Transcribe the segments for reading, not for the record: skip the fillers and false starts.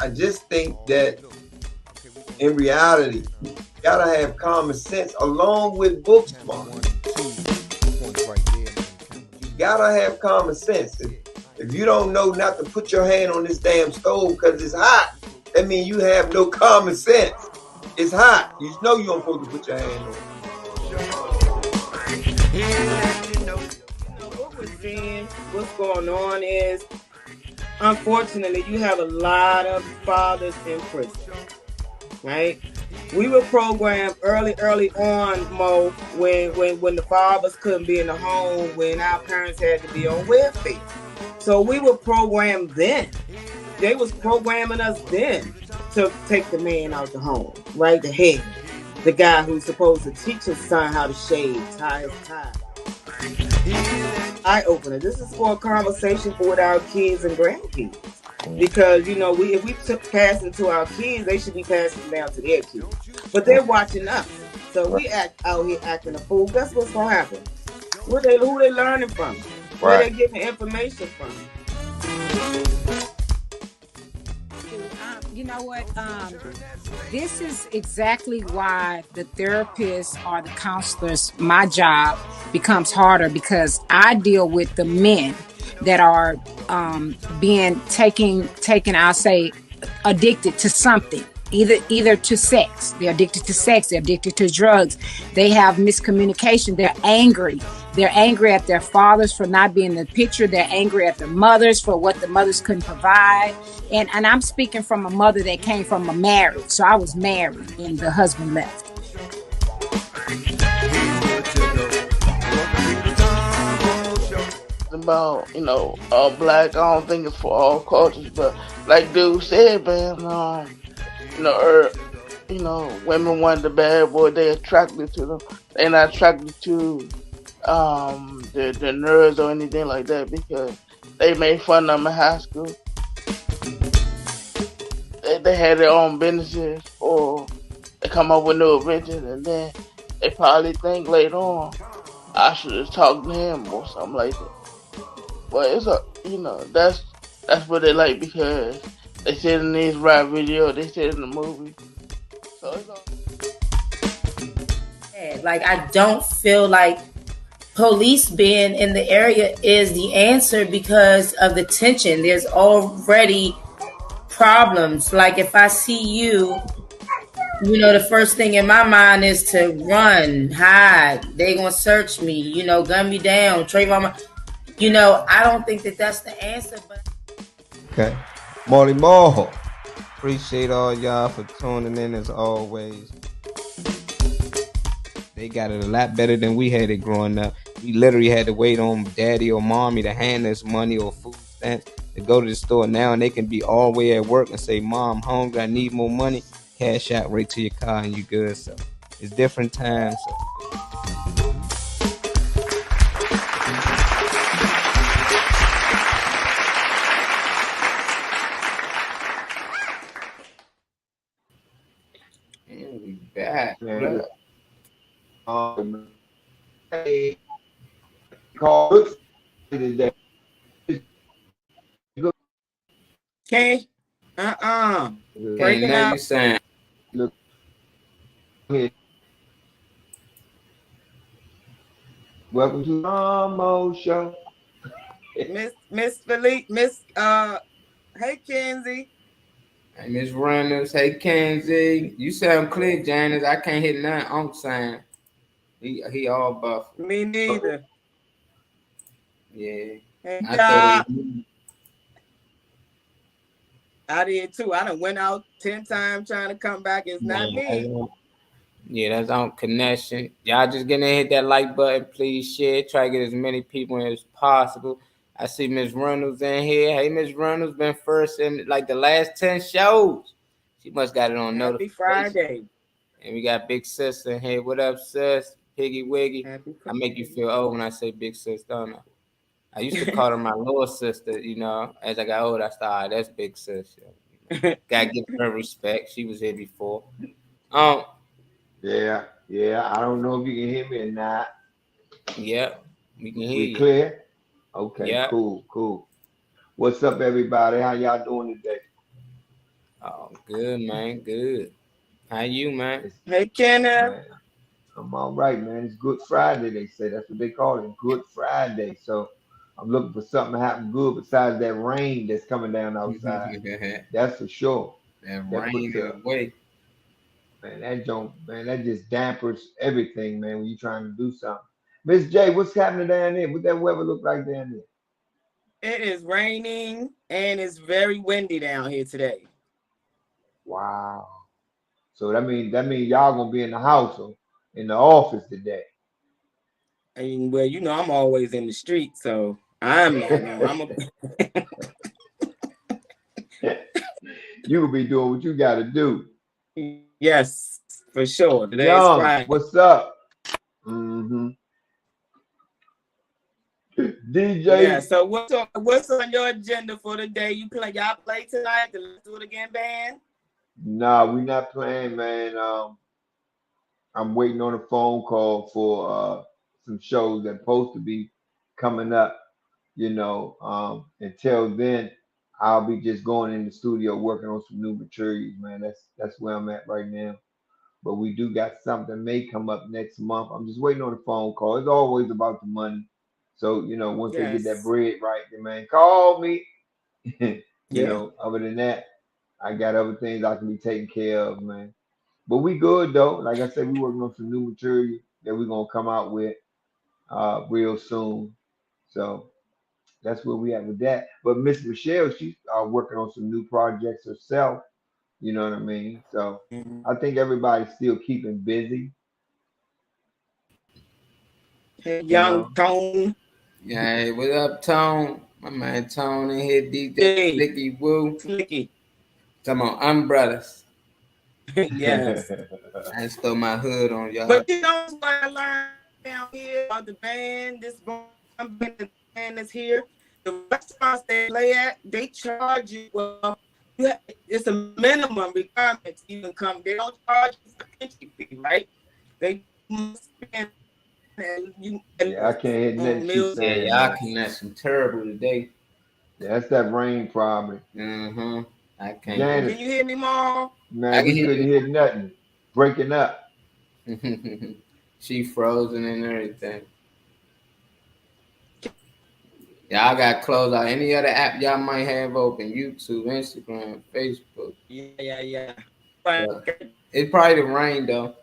I just think that in reality, you gotta have common sense along with book smart. You gotta have common sense. If you don't know not to put your hand on this damn stove because it's hot, that means you have no common sense. It's hot. You know you don't supposed to put your hand on it. What we're seeing, what's going on is, unfortunately, you have a lot of fathers in prison, right? We were programmed early on, Mo, when the fathers couldn't be in the home, when our parents had to be on welfare. So we were programmed then. They was programming us then to take the man out the home, right? The head, the guy who's supposed to teach his son how to shave, tie his tie. Eye opener. This is for a conversation for with our kids and grandkids. Because if we pass it to our kids, they should be passing it down to their kids. But they're watching us, so we act out here acting a fool. Guess what's gonna happen? Who they learning from? Where they getting the information from? You know what? This is exactly why the therapists or the counselors, my job becomes harder, because I deal with the men that are being taken, I'll say, addicted to something. Either to sex. They're addicted to sex. They're addicted to drugs. They have miscommunication. They're angry. They're angry at their fathers for not being in the picture. They're angry at the mothers for what the mothers couldn't provide. And I'm speaking from a mother that came from a marriage. So I was married and the husband left. About black, I don't think it's for all cultures, but like dude said, man, women want the bad boy, they attracted to them. They're not attracted to the nerds or anything like that, because they made fun of them in high school. They had their own businesses, or they come up with new inventions, and then they probably think later on, I should have talked to him or something like that. But it's that's what they like, because they said in these rap videos, they said in the movie. So it's like, I don't feel like police being in the area is the answer because of the tension. There's already problems. Like, if I see you, the first thing in my mind is to run, hide. They gonna search me, gun me down, Trayvon. I don't think that that's the answer. But okay, Molly Moho, appreciate all y'all for tuning in as always. They got it a lot better than we had it growing up. We literally had to wait on daddy or mommy to hand us money or food stamps to go to the store. Now, and they can be all the way at work and say, "Mom, hungry, I need more money." Cash out right to your car and you good. So it's different times. So. And we back. Hey, call today. Okay. Breaking now out. you saying. Look here. Welcome to the Mo Show. Miss Philippe, hey Kenzie. Hey, Miss Reynolds, hey Kenzie. You sound clear, Janice. I can't hit nothing. I'm saying he all buff. Me neither. Yeah. Hey, I did too. I done went out 10 times trying to come back. It's not me. Yeah, that's on connection. Y'all just gonna hit that like button, please share. Try to get as many people in as possible. I see Miss Reynolds in here. Hey, Miss Reynolds been first in like the last 10 shows. She must got it on Happy Friday. And we got Big Sis in here. What up, sis? Piggy Wiggy. I make you feel old when I say Big Sis, don't I? I used to call her my little sister, as I got older, I started, that's Big Sis. Gotta give her respect. She was here before. Yeah. I don't know if you can hear me or not. Yeah, we can hear you. Clear? Okay, cool. What's up, everybody? How y'all doing today? Oh, good, man. Good. How you, man? Hey, Kenneth. Man, I'm all right, man. It's Good Friday, they say. That's what they call it, Good Friday. So I'm looking for something to happen good besides that rain that's coming down outside. that That's for sure. That puts rain a away. man, that don't man, that just dampers everything, man, when you're trying to do something. Miss J, what's happening down there? What that weather look like down there? It is raining and it's very windy down here today. Wow. So that mean y'all gonna be in the house or in the office today. And well, you know, I'm always in the street, so I'm not. No, I'm a. You will be doing what you gotta do. Yes, for sure. Today is Young, Friday. what's up? Mm-hmm. Yeah. DJ, So what's on your agenda for the day? Y'all play tonight? The Let's Do It Again band. nah, we not playing, man. I'm waiting on a phone call for some shows that supposed to be coming up. Until then, I'll be just going in the studio working on some new materials, man. That's where I'm at right now. But we do got something may come up next month. I'm just waiting on a phone call. It's always about the money. So, once they get that Yes. bread right, then man, call me. Yeah. Other than that, I got other things I can be taking care of, man. But we good though. Like I said, we working on some new material that we're gonna come out with real soon. So that's where we at with that. But Miss Michelle, she's working on some new projects herself. You know what I mean? So Mhm. I think everybody's still keeping busy. Hey, You young know. Tone. Yeah, hey, what up, Tone? My man Tone in here, DJ Hey, Slicky Woo. Slicky. Come on, umbrellas. Yes. I stole my hood on y'all. But you know what I learned down here about the band, this band, the band that's here. The restaurants they play at, they charge you. Well, it's a minimum requirement to even come. They don't charge you for entry fee, right? They must spend and you Yeah, I can't hear nothing on she's meals. Yeah, saying, y'all man. connection terrible today. Yeah, that's that rain probably. Mm-hmm. I can't hear. Janice, Can you hear me, Mom? I man, can we couldn't hear hear nothing. Breaking up. you. She frozen and everything. Y'all got close out any other app y'all might have open, YouTube, Instagram, Facebook. Yeah. Yeah. It's probably the rain though.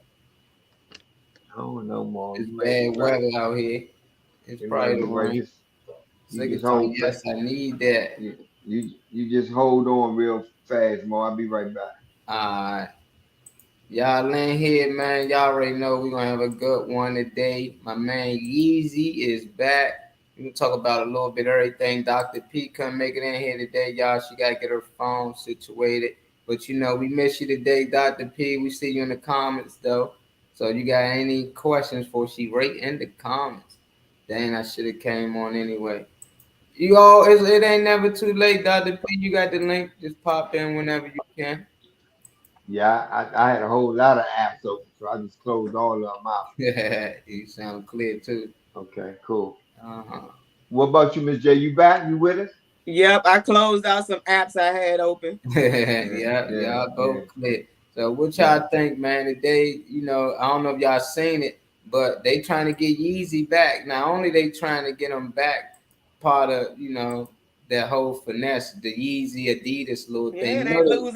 I don't know, Mom. It's You might be bad right. weather out here. It's You probably might the be right. rain. You just Slickerton, hold fast. yes, I need that. You just hold on real fast, Mom. I'll be right back. Y'all in here, man. Y'all already know we're gonna have a good one today. My man Yeezy is back. We can talk about a little bit of everything. Dr. P couldn't make it in here today, y'all. She gotta get her phone situated. But we miss you today, Dr. P. We see you in the comments though. So you got any questions for she right in the comments. Dang, I should have came on anyway. It ain't never too late, Dr. P. You got the link. Just pop in whenever you can. Yeah, I had a whole lot of apps open, so I just closed all of them out. You sound clear too. Okay, cool. Uh-huh. What about you, Miss J? You back? You with us? Yep, I closed out some apps I had open. Yeah, Yeah, yeah, y'all yeah, both clear. So what yeah. y'all think, man? Today, I don't know if y'all seen it, but they trying to get Yeezy back. Not only they trying to get him back, part of that whole finesse, the Yeezy Adidas little thing. Yeah, they're gonna lose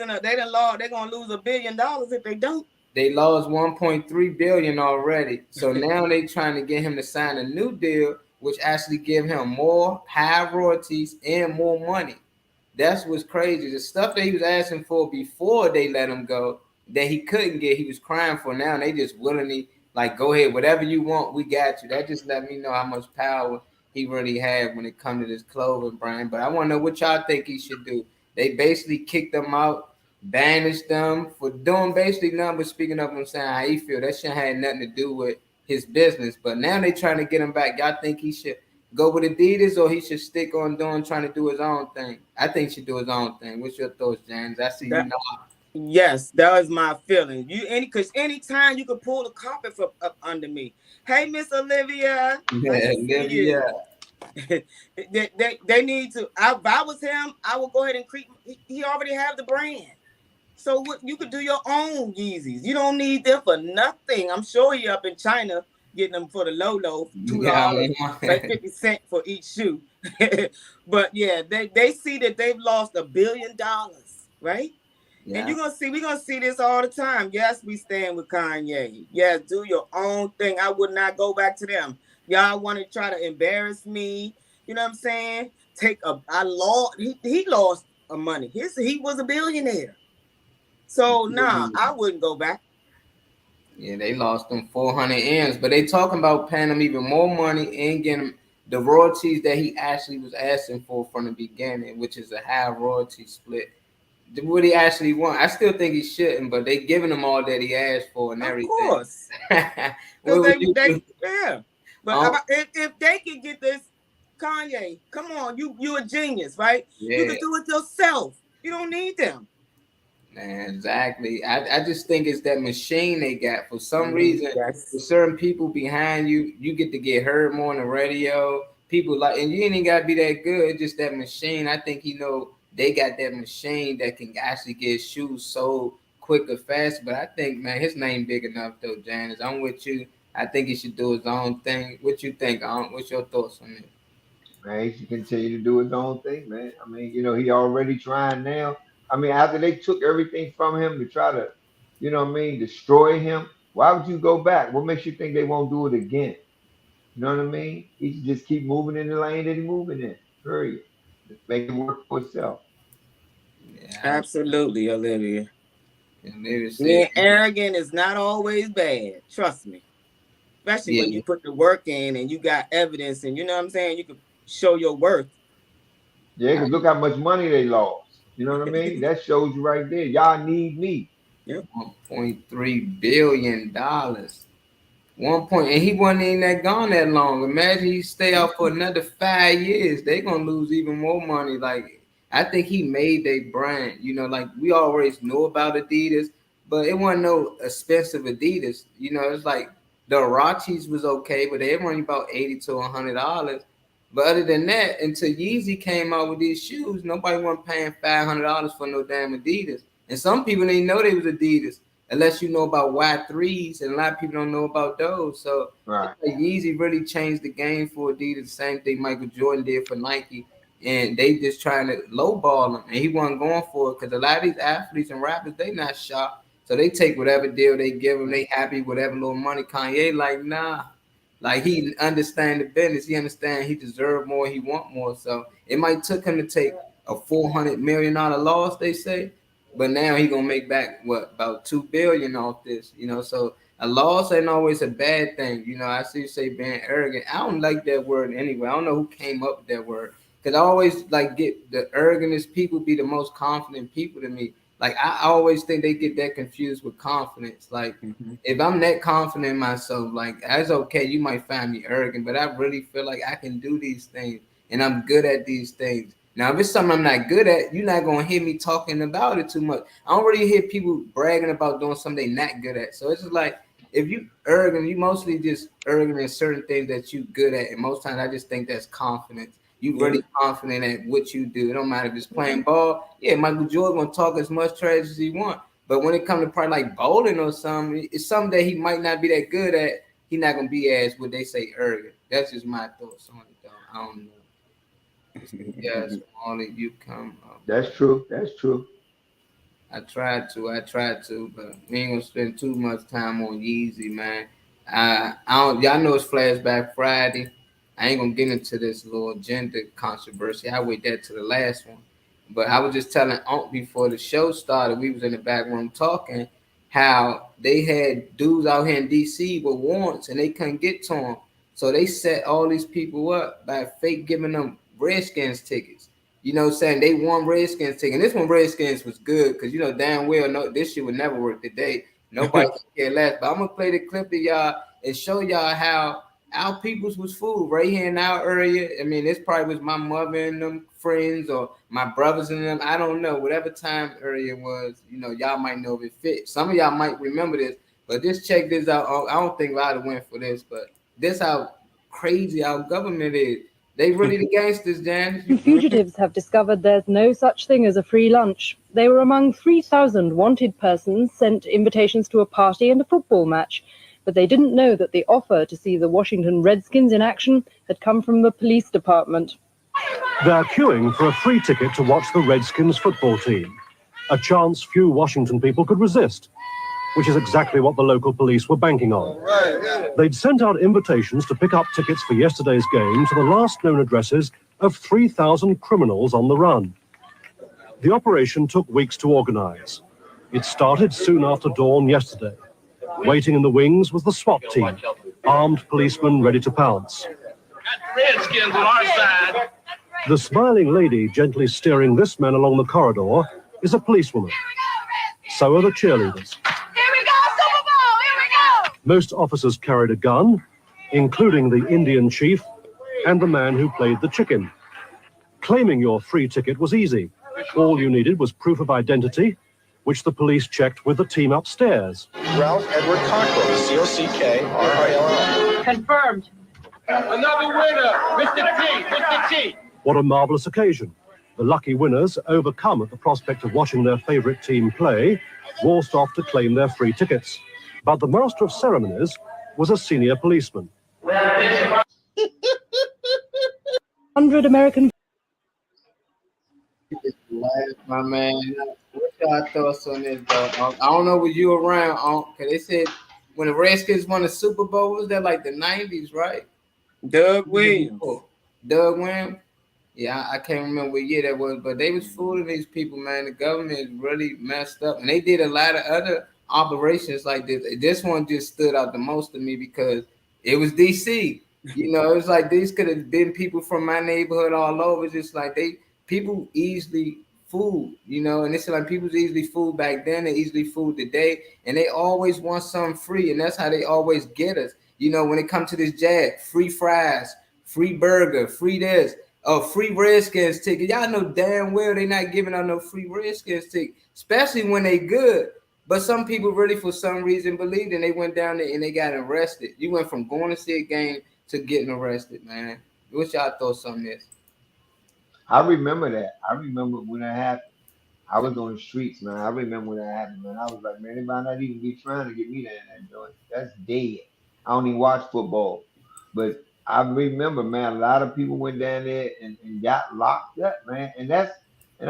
$1 billion if they don't. They lost 1.3 billion already. So now they trying to get him to sign a new deal, which actually give him more high royalties and more money. That's what's crazy. The stuff that he was asking for before they let him go that he couldn't get, he was crying for. Now they just willingly like, go ahead, whatever you want, we got you. That just let me know how much power he really had when it comes to this clothing brand. But I want to know what y'all think he should do. They basically kicked him out, banished them for doing basically nothing but speaking up and saying how he feel. That shit had nothing to do with his business. But now they trying to get him back. Y'all think he should go with Adidas or he should stick on trying to do his own thing? I think he should do his own thing. What's your thoughts, James? I see you That, know. yes, that was my feeling. Because anytime you could pull the carpet from up under me. Hey, Miss Olivia, nice to see you. they need to. If I was him, I would go ahead and creep. He already have the brand. So what you could do your own Yeezys. You don't need them for nothing. I'm sure he up in China getting them for the low, Yeah, $2, like 50 cents for each shoe. But yeah, they see that they've lost $1 billion, right? And yeah. we're gonna see this all the time. Yes, we stand with Kanye. Yes, do your own thing. I would not go back to them. Y'all want to try to embarrass me? You know what I'm saying? He lost money. He was a billionaire. So nah, I wouldn't go back. Yeah, they lost them 400 M's, but they talking about paying him even more money and getting him the royalties that he actually was asking for from the beginning, which is a high royalty split. What he actually want, I still think he shouldn't, but they giving him all that he asked for and Of everything. course, What because would you do? yeah. But if they can get this, Kanye, come on, you a genius, right? You Yeah, can do it yourself. You don't need them. man, exactly. I just think it's that machine they got for some reason. For Yes, certain people behind you, you get to get heard more on the radio. People like, and you ain't even gotta be that good. It's just that machine. I think they got that machine that can actually get shoes sold quicker, faster. But I think, man, his name big enough though, Janice. I'm with you. I think he should do his own thing. What you think? What's your thoughts on it? Man, he should continue to do his own thing, man. I mean, he already trying now. I mean, after they took everything from him to try to, destroy him, why would you go back? What makes you think they won't do it again? You know what I mean? He should just keep moving in the lane that he's moving in. Period. Just make it work for itself. Yeah, absolutely, Olivia. maybe say, Being arrogant is not always bad. Trust me. Especially when yeah. you put the work in and you got evidence and you know what I'm saying, you can show your worth. Yeah, because look how much money they lost. You know what I mean? That shows you right there. Y'all need me. Yep. $1.3 billion. One point, and he wasn't even that gone that long. Imagine he stay out for another 5 years. They gonna lose even more money. Like I think he made their brand. Like we always know about Adidas, but it wasn't no expensive Adidas. It's like the Rachis was okay, but they only about $80 to $100. But other than that, until Yeezy came out with these shoes, nobody wasn't paying $500 for no damn Adidas. And some people didn't know they was Adidas unless you know about Y3s, and a lot of people don't know about those. So Right. like Yeezy really changed the game for Adidas. The same thing Michael Jordan did for Nike, and they just trying to lowball him, and he wasn't going for it because a lot of these athletes and rappers they not sharp, so they take whatever deal they give him. They happy whatever little money. Kanye like nah. Like he understand the business, he understand he deserve more, he want more. So it might took him to take a $400 million loss, they say, but now he gonna make back what about 2 billion off this, So a loss ain't always a bad thing, I see you say being arrogant. I don't like that word anyway. I don't know who came up with that word because I always like get the arrogantest people be the most confident people to me. Like I always think they get that confused with confidence. Like if I'm that confident in myself, like that's okay. You might find me arrogant, but I really feel like I can do these things and I'm good at these things. Now, if it's something I'm not good at, you're not gonna hear me talking about it too much. I don't really hear people bragging about doing something they're not good at. So it's just like if you arrogant, you mostly just arrogant in certain things that you good at, and most times I just think that's confidence. You really confident at what you do. It don't matter if it's playing ball. Yeah, Michael Jordan gonna talk as much trash as he want, but when it comes to probably like bowling or something, it's something that he might not be that good at. He not gonna be as what they say arrogant. That's just my thoughts on it, though. I don't know. Yes, Molly, you come up. That's true. That's true. I tried to, but we ain't gonna spend too much time on Yeezy, man. I don't. Y'all know it's Flashback Friday. I ain't gonna get into this little gender controversy. I wait that to the last one. But I was just telling Unc before the show started. We was in the back room talking how they had dudes out here in DC with warrants and they couldn't get to them. So they set all these people up by fake giving them Redskins tickets. Saying they won Redskins ticket. And this one Redskins was good because damn well no this shit would never work today. Nobody can care less. But I'm gonna play the clip of y'all and show y'all how our peoples was food right here in our area. I mean, this probably was my mother and them friends or my brothers and them. I don't know. Whatever time area was, y'all might know if it fit. Some of y'all might remember this, but just check this out. I don't think I'd have went for this, but this how crazy our government is. They really the gangsters, Jan. Fugitives have discovered there's no such thing as a free lunch. They were among 3,000 wanted persons sent invitations to a party and a football match, but they didn't know that the offer to see the Washington Redskins in action had come from the police department. They're queuing for a free ticket to watch the Redskins football team, a chance few Washington people could resist, which is exactly what the local police were banking on. They'd sent out invitations to pick up tickets for yesterday's game to the last known addresses of 3,000 criminals on the run. The operation took weeks to organize. It started soon after dawn yesterday. Waiting in the wings was the SWAT team, armed policemen ready to pounce. Redskins on our side. The smiling lady gently steering this man along the corridor is a policewoman. So are the cheerleaders. Most officers carried a gun, including the Indian chief and the man who played the chicken. Claiming your free ticket was easy. All you needed was proof of identity, which the police checked with the team upstairs. Ralph Edward Cockrell, C-O-C-K-R-I-L-L. Confirmed. Another winner, Mr. T, Mr. T. What a marvelous occasion. The lucky winners, overcome at the prospect of watching their favorite team play, waltzed off to claim their free tickets. But the master of ceremonies was a senior policeman. 100 American. My man, what y'all thoughts on this, though? I don't know, was you around? Cause they said when the Redskins won the Super Bowl, was that like the 90s, right? Doug Williams. Doug Williams. Yeah, I can't remember what year that was, but they was fooling these people, man. The government is really messed up, and they did a lot of other operations like this. This one just stood out the most to me because it was DC. You know, it was like these could have been people from my neighborhood all over. It's just like people easily fooled, you know, and it's like people's easily fooled back then, they easily fooled today, and they always want something free, and that's how they always get us. You know, when it comes to this jab, free fries, free burger, free this, free Redskins ticket. Y'all know damn well they not giving out no free Redskins ticket, especially when they good. But some people really, for some reason, believed, and they went down there and they got arrested. You went from going to see a game to getting arrested, man. What y'all thoughts on this? I remember that. I remember when that happened. I was on the streets, man. I remember when that happened, man. I was like, man, they might not even be trying to get me there in that joint. That's dead. I don't even watch football. But I remember, man, a lot of people went down there and got locked up, man. And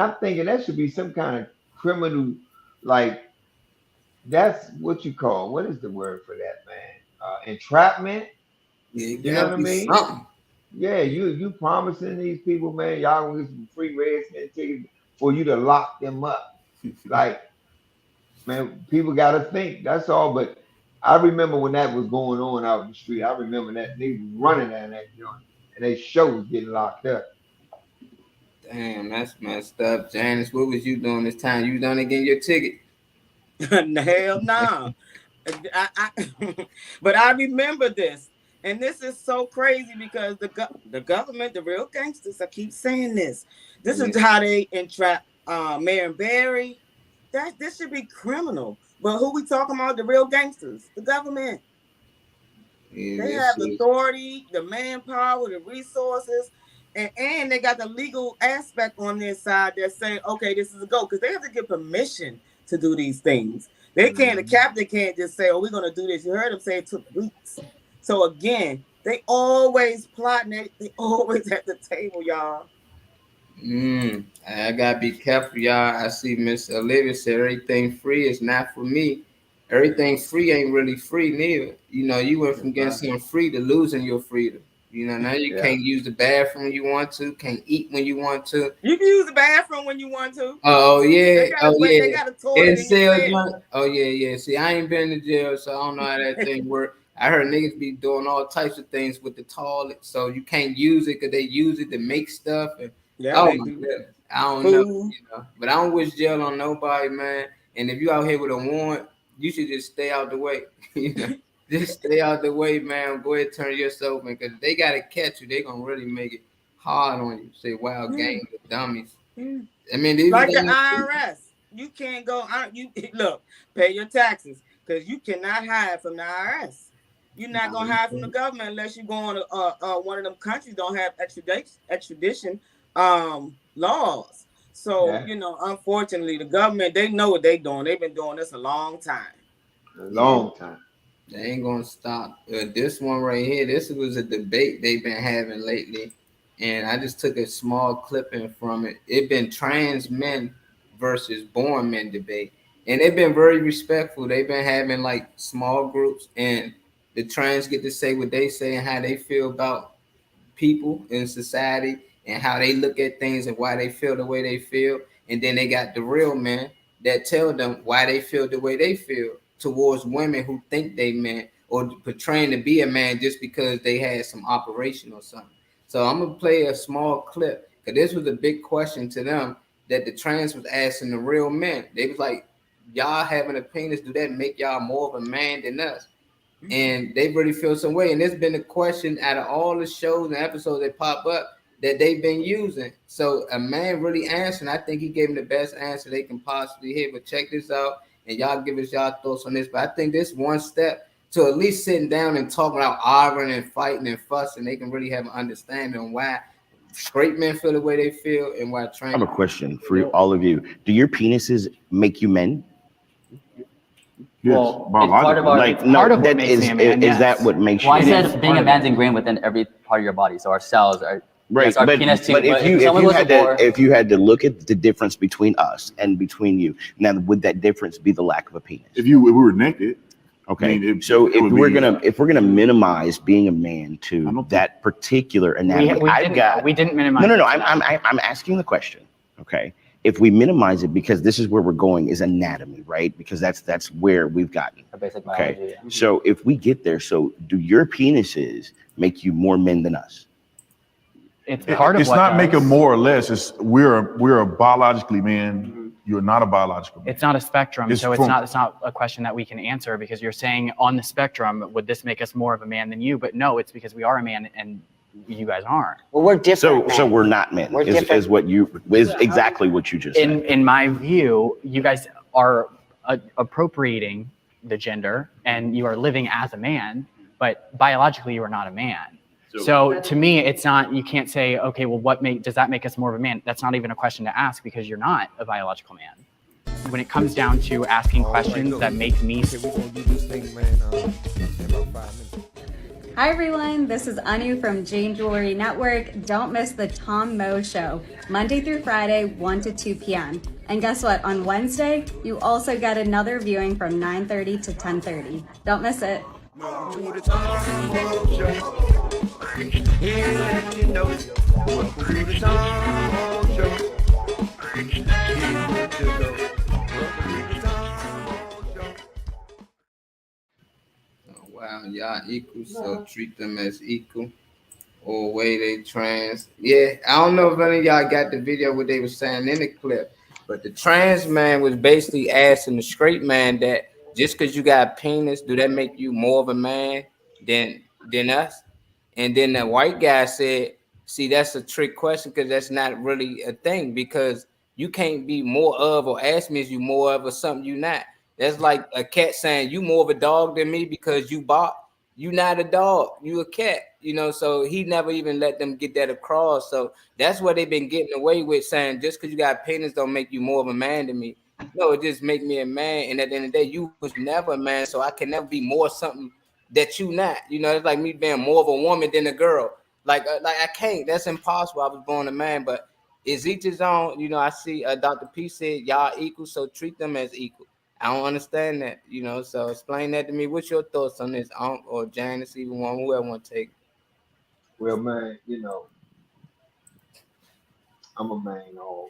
I'm thinking that should be some kind of criminal, like, that's what you call, what is the word for that, man? Entrapment. Yeah, you know what I mean? Something. Yeah, you promising these people, man, y'all gonna get some free Redskins tickets for you to lock them up. Like, man, people gotta think. That's all. But I remember when that was going on out in the street. I remember that they was running down that joint, and they sure was getting locked up. Damn, that's messed up, Janice. What was you doing this time? You done getting your ticket? Hell no. But I remember this. And this is so crazy because the government, the real gangsters, I keep saying this. This is how they entrap Mayor Barry. This should be criminal. But who we talking about? The real gangsters, the government. Yeah, they have the authority, the manpower, the resources, and they got the legal aspect on their side. They're saying, okay, this is a go, because they have to get permission to do these things. They can't, the captain can't just say, oh, we're going to do this. You heard him say it took weeks. So again, they always plotting. They always at the table, y'all. I gotta be careful, y'all. I see Miss Olivia said everything free is not for me. Everything free ain't really free neither. You know, you went from getting something free to losing your freedom. You know, now you can't use the bathroom when you want to, can't eat when you want to. You can use the bathroom when you want to. Oh yeah, They got a toilet in jail. Oh yeah. See, I ain't been to jail, so I don't know how that thing works. I heard niggas be doing all types of things with the toilet, so you can't use it because they use it to make stuff. And I don't know, you know. But I don't wish jail on nobody, man. And if you out here with a warrant, you should just stay out the way. You know, just stay out the way, man. Go ahead, turn yourself in, because they gotta catch you. They gonna really make it hard on you. Say, wow, gang of dummies. I mean, like the IRS, you can't go. You look, pay your taxes, because you cannot hide from the IRS. You're not gonna hide from the government unless you go on one of them countries don't have extradition laws. So unfortunately, the government, they know what they're doing. They've been doing this a long time. They ain't gonna stop. This one right here, this was a debate they've been having lately, and I just took a small clipping from it. It been trans men versus born men debate, and they've been very respectful. They've been having like small groups, and the trans get to say what they say and how they feel about people in society and how they look at things and why they feel the way they feel. And then they got the real men that tell them why they feel the way they feel towards women who think they men or portraying to be a man just because they had some operation or something. So I'm gonna play a small clip because this was a big question to them that the trans was asking the real men. They was like, y'all having a penis, do that make y'all more of a man than us? And they really feel some way. And there's been a question out of all the shows and episodes that pop up that they've been using. So a man really answered. I think he gave them the best answer they can possibly hear. But check this out, and y'all give us y'all thoughts on this. But I think this one step to at least sitting down and talking about arguing and fighting and fussing, they can really have an understanding on why straight men feel the way they feel and why trans. I have a question for all of you. Do your penises make you men? Well, it's part of our, like, no, part of what makes me a man. Is that what makes you? Well, I said being a man's ingrained within every part of your body. So our cells are right. Yes, our penis too, but if you had to look at the difference between us and between you, now would that difference be the lack of a penis? If we were naked. Okay. I mean, if we're gonna minimize being a man to that particular anatomy, we didn't minimize. No. I'm asking the question. Okay. If we minimize it, because this is where we're going, is anatomy, right? Because that's where we've gotten. Basic biology, okay. Yeah. So if we get there, so do your penises make you more men than us? It's part of it's not making more or less. It's we're a biologically man. You're not a biological man. It's not a spectrum, so it's not a question that we can answer because you're saying on the spectrum, would this make us more of a man than you? But no, it's because we are a man and you guys aren't. Well, we're different. So we're not men. Is what you is exactly what you just said. In my view, you guys are appropriating the gender and you are living as a man, but biologically you are not a man. So to me, it's not. You can't say, okay, well, does that make us more of a man? That's not even a question to ask because you're not a biological man. When it comes down to asking questions that make me. Hi everyone, this is Anu from Jane Jewelry Network. Don't miss the Tom Moe Show, Monday through Friday, 1 to 2 p.m. And guess what? On Wednesday, you also get another viewing from 9:30 to 10:30. Don't miss it. Wow, y'all equal, so treat them as equal or way they trans. Yeah, I don't know if any of y'all got the video what they were saying in the clip, but the trans man was basically asking the straight man that just because you got a penis, do that make you more of a man than us? And then the white guy said, see, that's a trick question because that's not really a thing because you can't be more of or ask me is you more of or something you not. That's like a cat saying you more of a dog than me because you bark. You not a dog, you a cat, so he never even let them get that across. So that's what they've been getting away with saying just because you got a penis don't make you more of a man than me. No, it just make me a man. And at the end of the day, you was never a man, so I can never be more something that you not. It's like me being more of a woman than a girl. Like I can't. That's impossible. I was born a man, but it's each his own. I see Dr. P said y'all equal, so treat them as equal. I don't understand that, so explain that to me. What's your thoughts on this, or Janice, even one, whoever want to take? Well, man, I'm a man all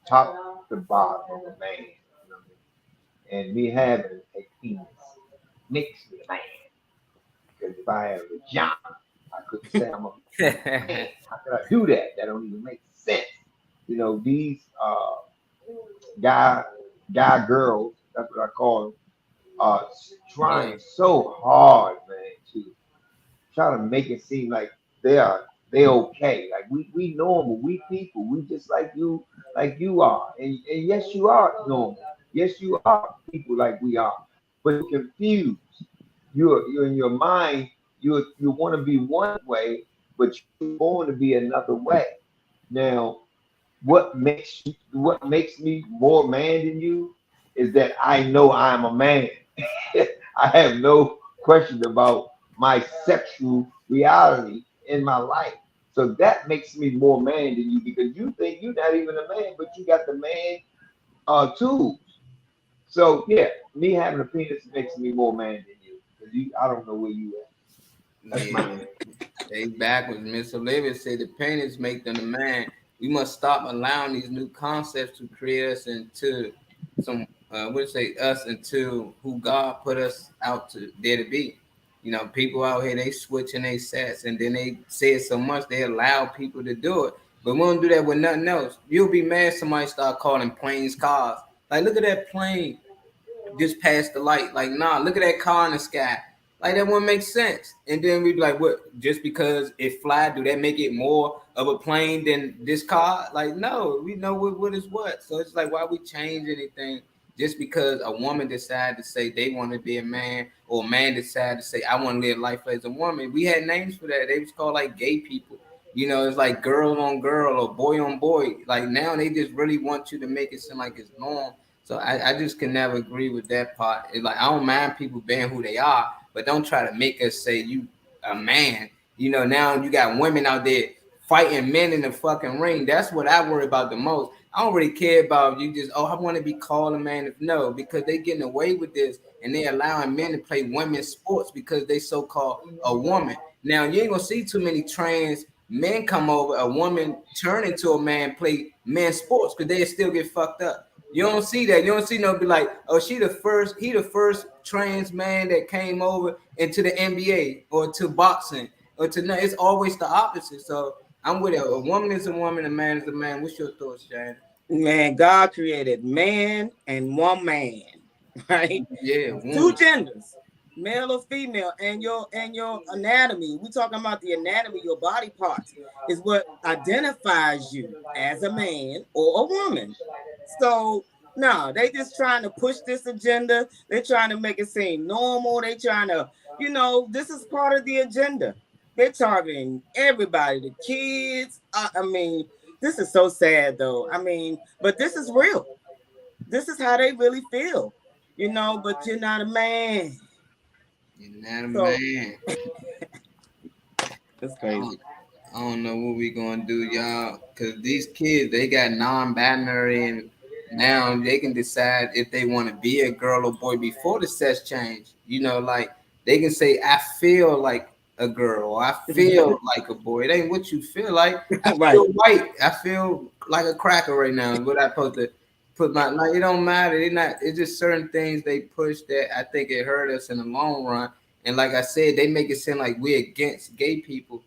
top to bottom, I'm a man. And me having a penis makes me a man. Because if I had a vagina, I couldn't say I'm a man. How could I do that? That don't even make sense. These guy girls, that's what I call them, are trying so hard, man, to try to make it seem like they okay. Like we normal, we people, we just like you are. And yes, you are normal. Yes, you are people like we are. But you're confused. you're in your mind, you want to be one way, but you're born to be another way. Now, what makes me more man than you is that I know I'm a man. I have no question about my sexual reality in my life. So that makes me more man than you because you think you're not even a man, but you got the man tools. So yeah, me having a penis makes me more man than you because I don't know where you at. That's my They backwards. Miss Olivia said the penis make them a man. We must stop allowing these new concepts to create us into some us into who God put us out to there to be. You know, people out here they switching their sets and then they say it so much they allow people to do it. But we don't do that with nothing else. You'll be mad somebody start calling planes cars. Like, look at that plane just past the light. Like, nah, look at that car in the sky. Like, that wouldn't make sense. And then we'd be like, what? Just because it fly, do that make it more of a plane than this car? Like, no, we know what is what. So it's like, why we change anything just because a woman decided to say they want to be a man or a man decided to say, I want to live life as a woman. We had names for that. They was called like gay people. You know, it's like girl on girl or boy on boy. Like now they just really want you to make it seem like it's norm. So I just can never agree with that part. It's like I don't mind people being who they are, but don't try to make us say you a man. You know, now you got women out there fighting men in the fucking ring. That's what I worry about the most. I don't really care about you just, I want to be called a man. No, because they getting away with this and they allowing men to play women's sports because they so-called a woman. Now, you ain't going to see too many trans men come over, a woman turn into a man, play men's sports because they still get fucked up. You don't see that. You don't see no be like, oh, he the first trans man that came over into the NBA or to boxing or to no. It's always the opposite. So I'm with it. A woman is a woman, a man is a man. What's your thoughts, Shane? Man, God created man and one man, right? Yeah, two genders, male or female, and your anatomy. We talking about the anatomy, your body parts is what identifies you as a man or a woman. So no, they just trying to push this agenda. They're trying to make it seem normal. They trying to, this is part of the agenda. They're targeting everybody, the kids. I mean, this is so sad though. I mean, but this is real. This is how they really feel, but you're not a man. You're not a man. That's crazy. I don't know what we gonna do, y'all, because these kids, they got non-binary and now they can decide if they want to be a girl or boy before the sex change. Like they can say, I feel like a girl, or I feel like a boy. It ain't what you feel like. I feel white. I feel like a cracker right now. What I supposed to put it don't matter. It's just certain things they push that I think it hurt us in the long run. And like I said, they make it seem like we're against gay people.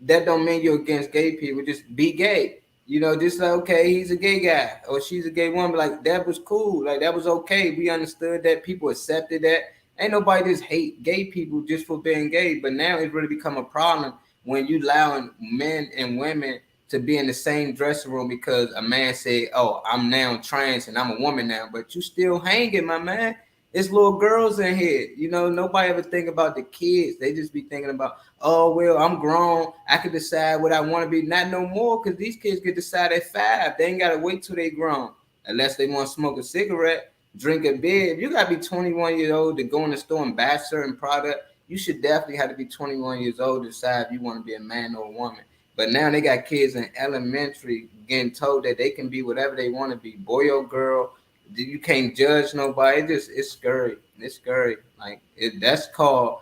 That don't mean you're against gay people. Just be gay. Just like, okay, he's a gay guy or she's a gay woman. Like, that was cool. Like, that was okay. We understood that. People accepted that. Ain't nobody just hate gay people just for being gay. But now it's really become a problem when you allowing men and women to be in the same dressing room because a man said, oh, I'm now trans and I'm a woman now. But you still hanging, my man. It's little girls in here. Nobody ever think about the kids. They just be thinking about, oh, well, I'm grown. I can decide what I want to be. Not no more, because these kids get decide at 5. They ain't got to wait till they grown. Unless they want to smoke a cigarette, drink a beer. If you got to be 21 years old to go in the store and buy a certain product, you should definitely have to be 21 years old to decide if you want to be a man or a woman. But now they got kids in elementary getting told that they can be whatever they want to be, boy or girl. You can't judge nobody. It's scary. It's scary. Like that's called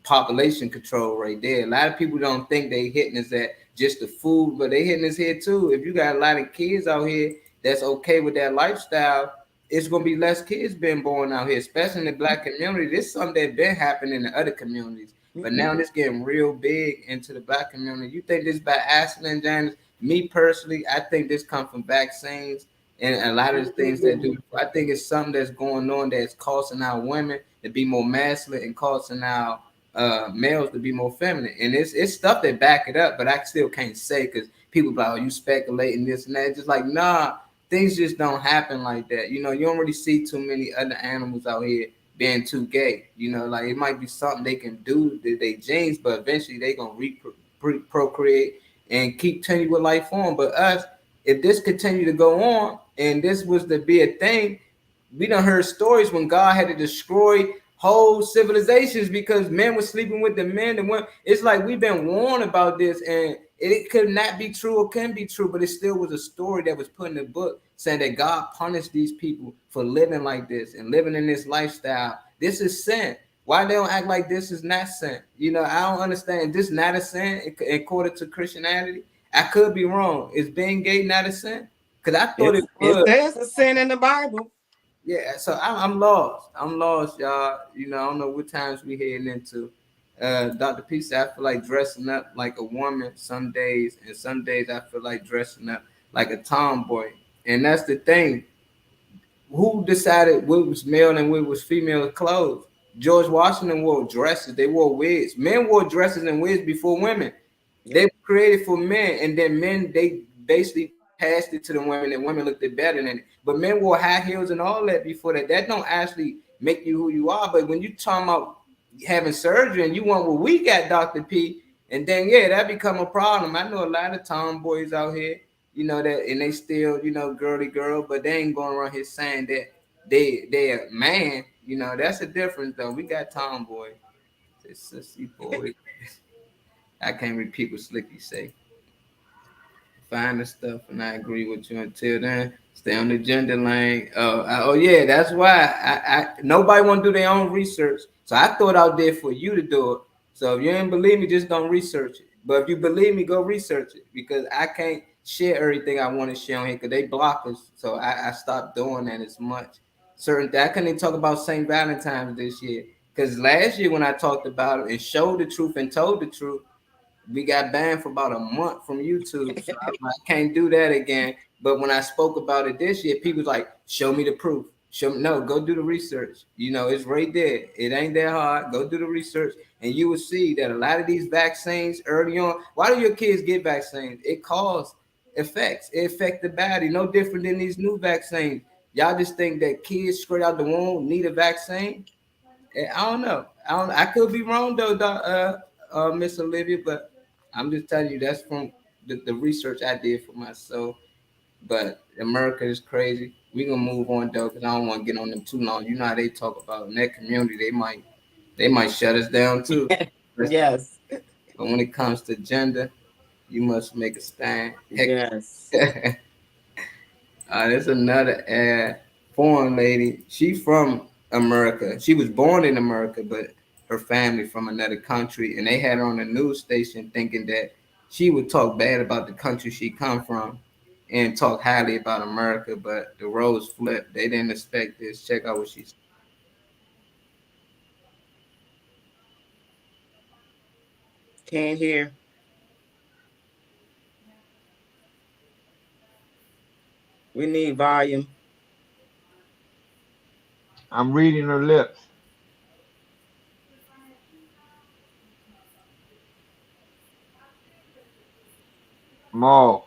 population control right there. A lot of people don't think they hitting us at just the food, but they hitting us here too. If you got a lot of kids out here that's okay with that lifestyle, it's gonna be less kids being born out here, especially in the Black community. This is something that's been happening in the other communities, but now it's getting real big into the Black community. You think this by accident, James? Me personally, I think this comes from vaccines. And a lot of the things that do, I think it's something that's going on that's causing our women to be more masculine and causing our males to be more feminine. And it's stuff that back it up, but I still can't say because people be like, oh, you speculating this and that. It's just like, nah, things just don't happen like that. You don't really see too many other animals out here being too gay. You know, like it might be something they can do to their genes, but eventually they gonna procreate and keep continue with life on. But us, if this continue to go on and this was to be a thing, we done heard stories when God had to destroy whole civilizations because men were sleeping with the men and women. It's like we've been warned about this, and it could not be true or can be true, but it still was a story that was put in the book saying that God punished these people for living like this and living in this lifestyle. This is sin. Why they don't act like this is not sin? You know, I don't understand. This not a sin according to Christianity. I could be wrong. Is being gay not a sin? Because I thought it was. There's a sin in the Bible. Yeah, so I'm lost. I'm lost, y'all. You know, I don't know what times we heading into. Dr. P said, I feel like dressing up like a woman some days, and some days I feel like dressing up like a tomboy. And that's the thing. Who decided what was male and what was female clothes? George Washington wore dresses. They wore wigs. Men wore dresses and wigs before women. They were created for men, and then men, they basically passed it to the women, and women looked better than it. But men wore high heels and all that before that. That don't actually make you who you are. But when you talking about having surgery and you want what we got, Dr. P, and then that become a problem. I know a lot of tomboys out here, you know, that, and they still, you know, girly girl, but they ain't going around here saying that they're a man. You know, that's a difference though. We got tomboy. It's sissy boy. I can't repeat what Slicky say. Find the stuff, and I agree with you. Until then, stay on the gender lane. Yeah, that's why I nobody want to do their own research. So I throw it out there for you to do it. So if you ain't believe me, just don't research it. But if you believe me, go research it, because I can't share everything I want to share on here because they block us. So I stopped doing that as much. I couldn't even talk about St. Valentine's this year, because last year when I talked about it and showed the truth and told the truth, we got banned for about a month from YouTube. So I can't do that again. But when I spoke about it this year, people was like, show me the proof. No, go do the research. You know, it's right there. It ain't that hard. Go do the research, and you will see that a lot of these vaccines early on. Why do your kids get vaccines? It causes effects. It affects the body. No different than these new vaccines. Y'all just think that kids straight out the womb need a vaccine? I don't know. I could be wrong though, Miss Olivia, but I'm just telling you that's from the research I did for myself. But America is crazy. We're gonna move on though, because I don't want to get on them too long. You know how they talk about in that community, they might shut us down too. Yes. But when it comes to gender, you must make a stand. Yes. There's another foreign lady. She from America. She was born in America, but her family from another country, and they had her on a news station thinking that she would talk bad about the country she come from and talk highly about America, but the roles flipped. They didn't expect this. Check out what she said. Can't hear. We need volume. I'm reading her lips. Mo.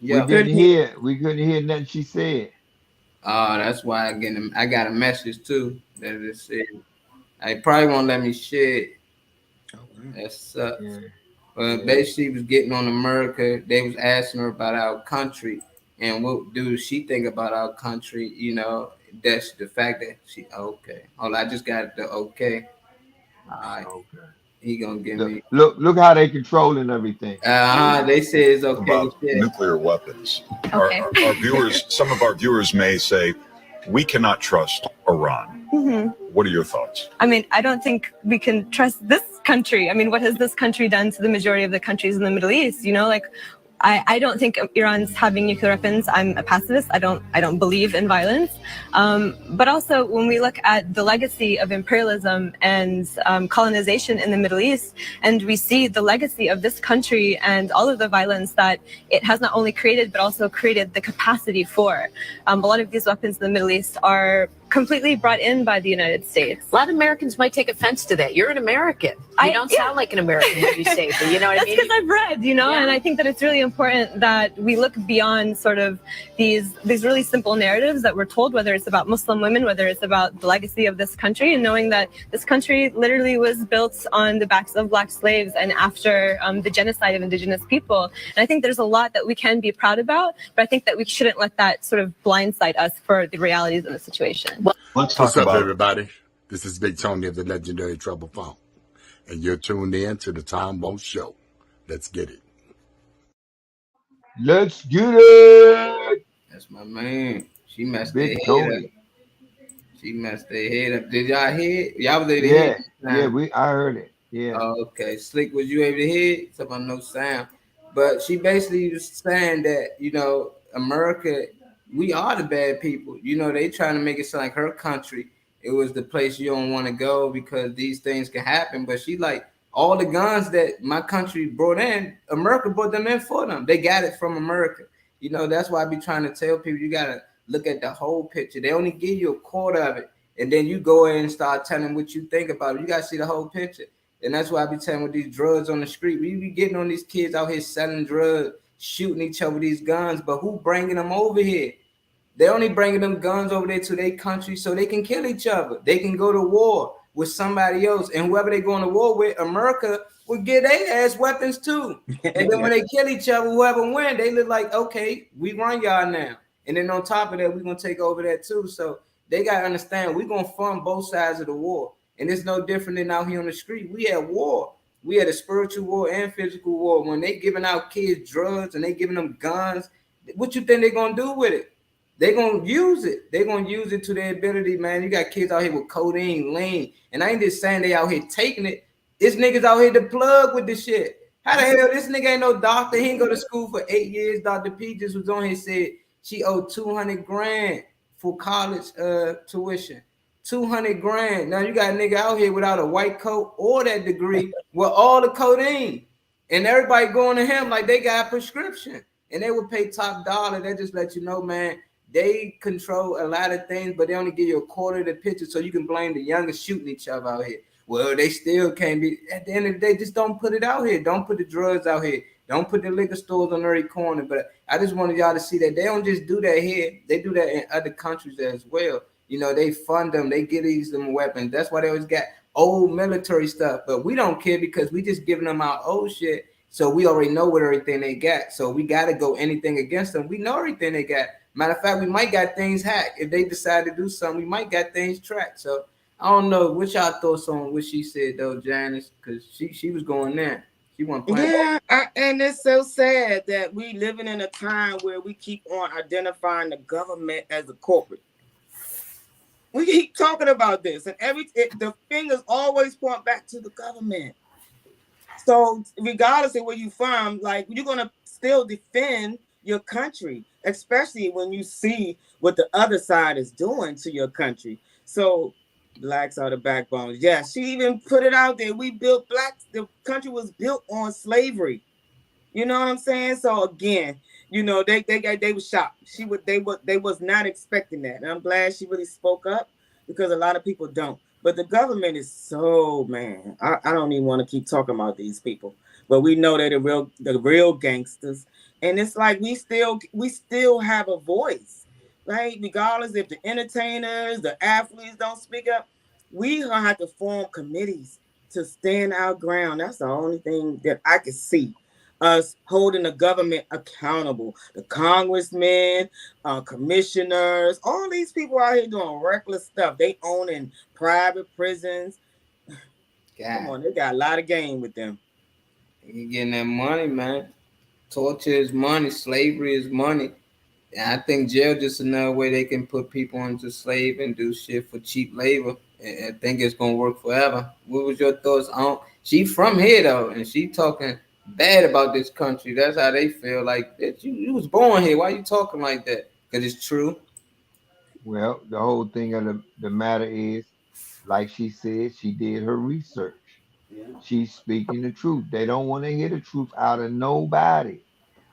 Yeah. We couldn't hear nothing she said. That's why I got a message too that it said I probably won't let me share it. That sucks. But basically, she was getting on America. They was asking her about our country and what do she think about our country. You know, that's the fact that she okay. Hold on, I just got the okay. All right. Okay. He gonna give me. Look how they controlling everything. They say it's okay. About nuclear weapons. Okay. Our viewers, some of our viewers may say, we cannot trust Iran. Mm-hmm. What are your thoughts? I mean, I don't think we can trust this country. I mean, what has this country done to the majority of the countries in the Middle East? You know, like, I don't think Iran's having nuclear weapons. I'm a pacifist. I don't believe in violence. But also, when we look at the legacy of imperialism and colonization in the Middle East, and we see the legacy of this country and all of the violence that it has not only created, but also created the capacity for. A lot of these weapons in the Middle East are completely brought in by the United States. A lot of Americans might take offense to that. You're an American. You don't sound like an American when you say it, but you know what I mean? That's because I've read, and I think that it's really important that we look beyond sort of these really simple narratives that we're told, whether it's about Muslim women, whether it's about the legacy of this country, and knowing that this country literally was built on the backs of Black slaves and after the genocide of indigenous people. And I think there's a lot that we can be proud about, but I think that we shouldn't let that sort of blindside us for the realities of the situation. What's up, everybody? This is Big Tony of the legendary Trouble Phone, and you're tuned in to the Tom Mo Show. Let's get it. Let's get it. That's my man. She messed Big their Tony. head up. She messed their head up. Did y'all hear it? Y'all was able to Yeah, hear it? I heard it. Yeah. Oh, okay. Slick, was you able to hear it? Something about no sound. But she basically was saying that, America, we are the bad people. They trying to make it sound like her country. It was the place you don't want to go because these things can happen. But she like, all the guns that my country brought in, America brought them in for them. They got it from America. That's why I be trying to tell people, you got to look at the whole picture. They only give you a quarter of it. And then you go in and start telling what you think about it. You got to see the whole picture. And that's why I be telling with these drugs on the street. We be getting on these kids out here selling drugs, shooting each other with these guns. But who bringing them over here? They only bringing them guns over there to their country so they can kill each other. They can go to war with somebody else. And whoever they going to war with, America will get their ass weapons too. And then when they kill each other, whoever win, they look like, okay, we run y'all now. And then on top of that, we're going to take over that too. So they got to understand, we're going to fund both sides of the war. And it's no different than out here on the street. We had war. We had a spiritual war and physical war. When they giving out kids drugs and they giving them guns, what you think they're going to do with it? They're going to use it. They're going to use it to their ability, man. You got kids out here with codeine, lean. And I ain't just saying they out here taking it. It's niggas out here to plug with this shit. How the hell this nigga ain't no doctor? He ain't go to school for 8 years. Dr. P just was on here, said she owed $200,000 for college tuition. $200,000. Now you got a nigga out here without a white coat or that degree with all the codeine. And everybody going to him like they got a prescription. And they would pay top dollar. They just let you know, man, they control a lot of things, but they only give you a quarter of the picture so you can blame the youngest shooting each other out here. Well, they still can't be. At the end of the day, just don't put it out here. Don't put the drugs out here. Don't put the liquor stores on every corner. But I just wanted y'all to see that they don't just do that here. They do that in other countries as well. They fund them. They give these them weapons. That's why they always got old military stuff. But we don't care because we just giving them our old shit. So we already know what everything they got. So we got to go anything against them. We know everything they got. Matter of fact, we might got things hacked. If they decide to do something, we might got things tracked. So I don't know. What y'all thoughts on what she said, though, Janice? Because she was going there. She wasn't playing. Yeah, and it's so sad that we living in a time where we keep on identifying the government as a corporate. We keep talking about this, and the fingers always point back to the government. So regardless of where you from, like, you're gonna still defend your country, especially when you see what the other side is doing to your country. So blacks are the backbone. Yeah, she even put it out there. We built blacks. The country was built on slavery. You know what I'm saying? So again, they were shocked. They was not expecting that. And I'm glad she really spoke up because a lot of people don't. But the government is so, man, I don't even want to keep talking about these people. But we know they're the real gangsters. And it's like we still have a voice, right? Regardless if the entertainers, the athletes don't speak up, we gonna have to form committees to stand our ground. That's the only thing that I can see us holding the government accountable. The congressmen, commissioners, all these people out here doing reckless stuff. They owning private prisons. Come on, they got a lot of game with them. You getting that money, man. Torture is money. Slavery is money. And I think jail just another way they can put people into slave and do shit for cheap labor. And I think it's gonna work forever. What was your thoughts on? She from here though, and she talking bad about this country. That's how they feel. Like, you was born here. Why you talking like that? Because it's true. Well, the whole thing of the matter is, like she said, she did her research. Yeah. She's speaking the truth. They don't want to hear the truth out of nobody.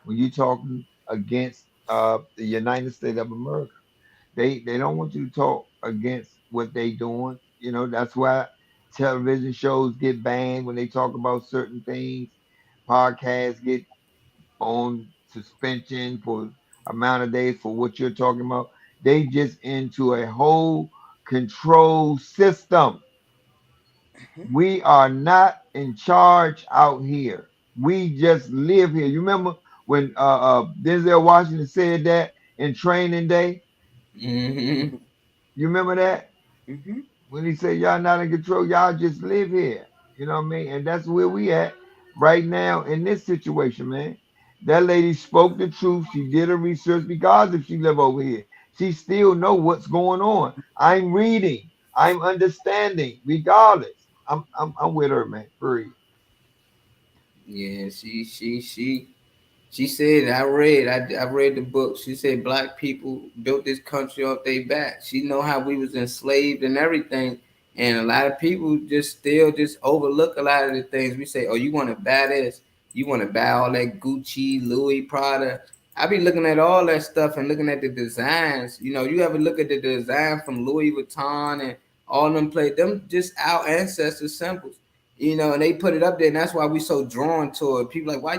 When you're talking against the United States of America, They don't want you to talk against what they doing. You know, that's why television shows get banned when they talk about certain things. Podcasts get on suspension for amount of days for what you're talking about. They just into a whole control system. We are not in charge out here. We just live here. You remember when Denzel Washington said that in Training Day? Mm-hmm. You remember that? Mm-hmm. When he said y'all not in control, y'all just live here. You know what I mean? And that's where we at right now in this situation, man. That lady spoke the truth. She did her research because if she live over here, she still know what's going on. I'm reading. I'm understanding. Regardless, I'm with her, man. Period. Yeah, she said, I read the book. She said black people built this country off their back. She know how we was enslaved and everything. And a lot of people just still just overlook a lot of the things. We say, oh, you want to buy this? You want to buy all that Gucci, Louis, Prada. I be looking at all that stuff and looking at the designs. You know, you ever look at the design from Louis Vuitton and all them them just our ancestors symbols. You know, and they put it up there, and that's why we so drawn to it. People like, why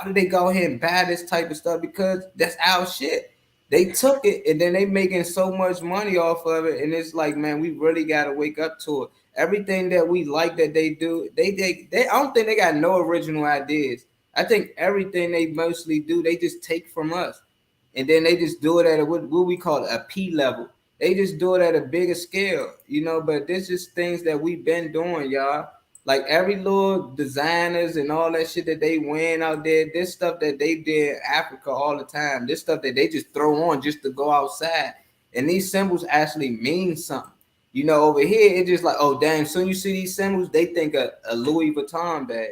do they go ahead and buy this type of stuff? Because that's our shit. They took it and then they making so much money off of it. And it's like, man, we really got to wake up to it. Everything that we like that they do, they I don't think they got no original ideas. I think everything they mostly do, they just take from us. And then they just do it at what we call a P level. They just do it at a bigger scale, you know, but this is things that we've been doing, y'all. Like every little designers and all that shit that they win out there, this stuff that they did in Africa all the time, this stuff that they just throw on just to go outside. And these symbols actually mean something. You know, over here, it's just like, oh, damn, soon you see these symbols, they think a Louis Vuitton bag,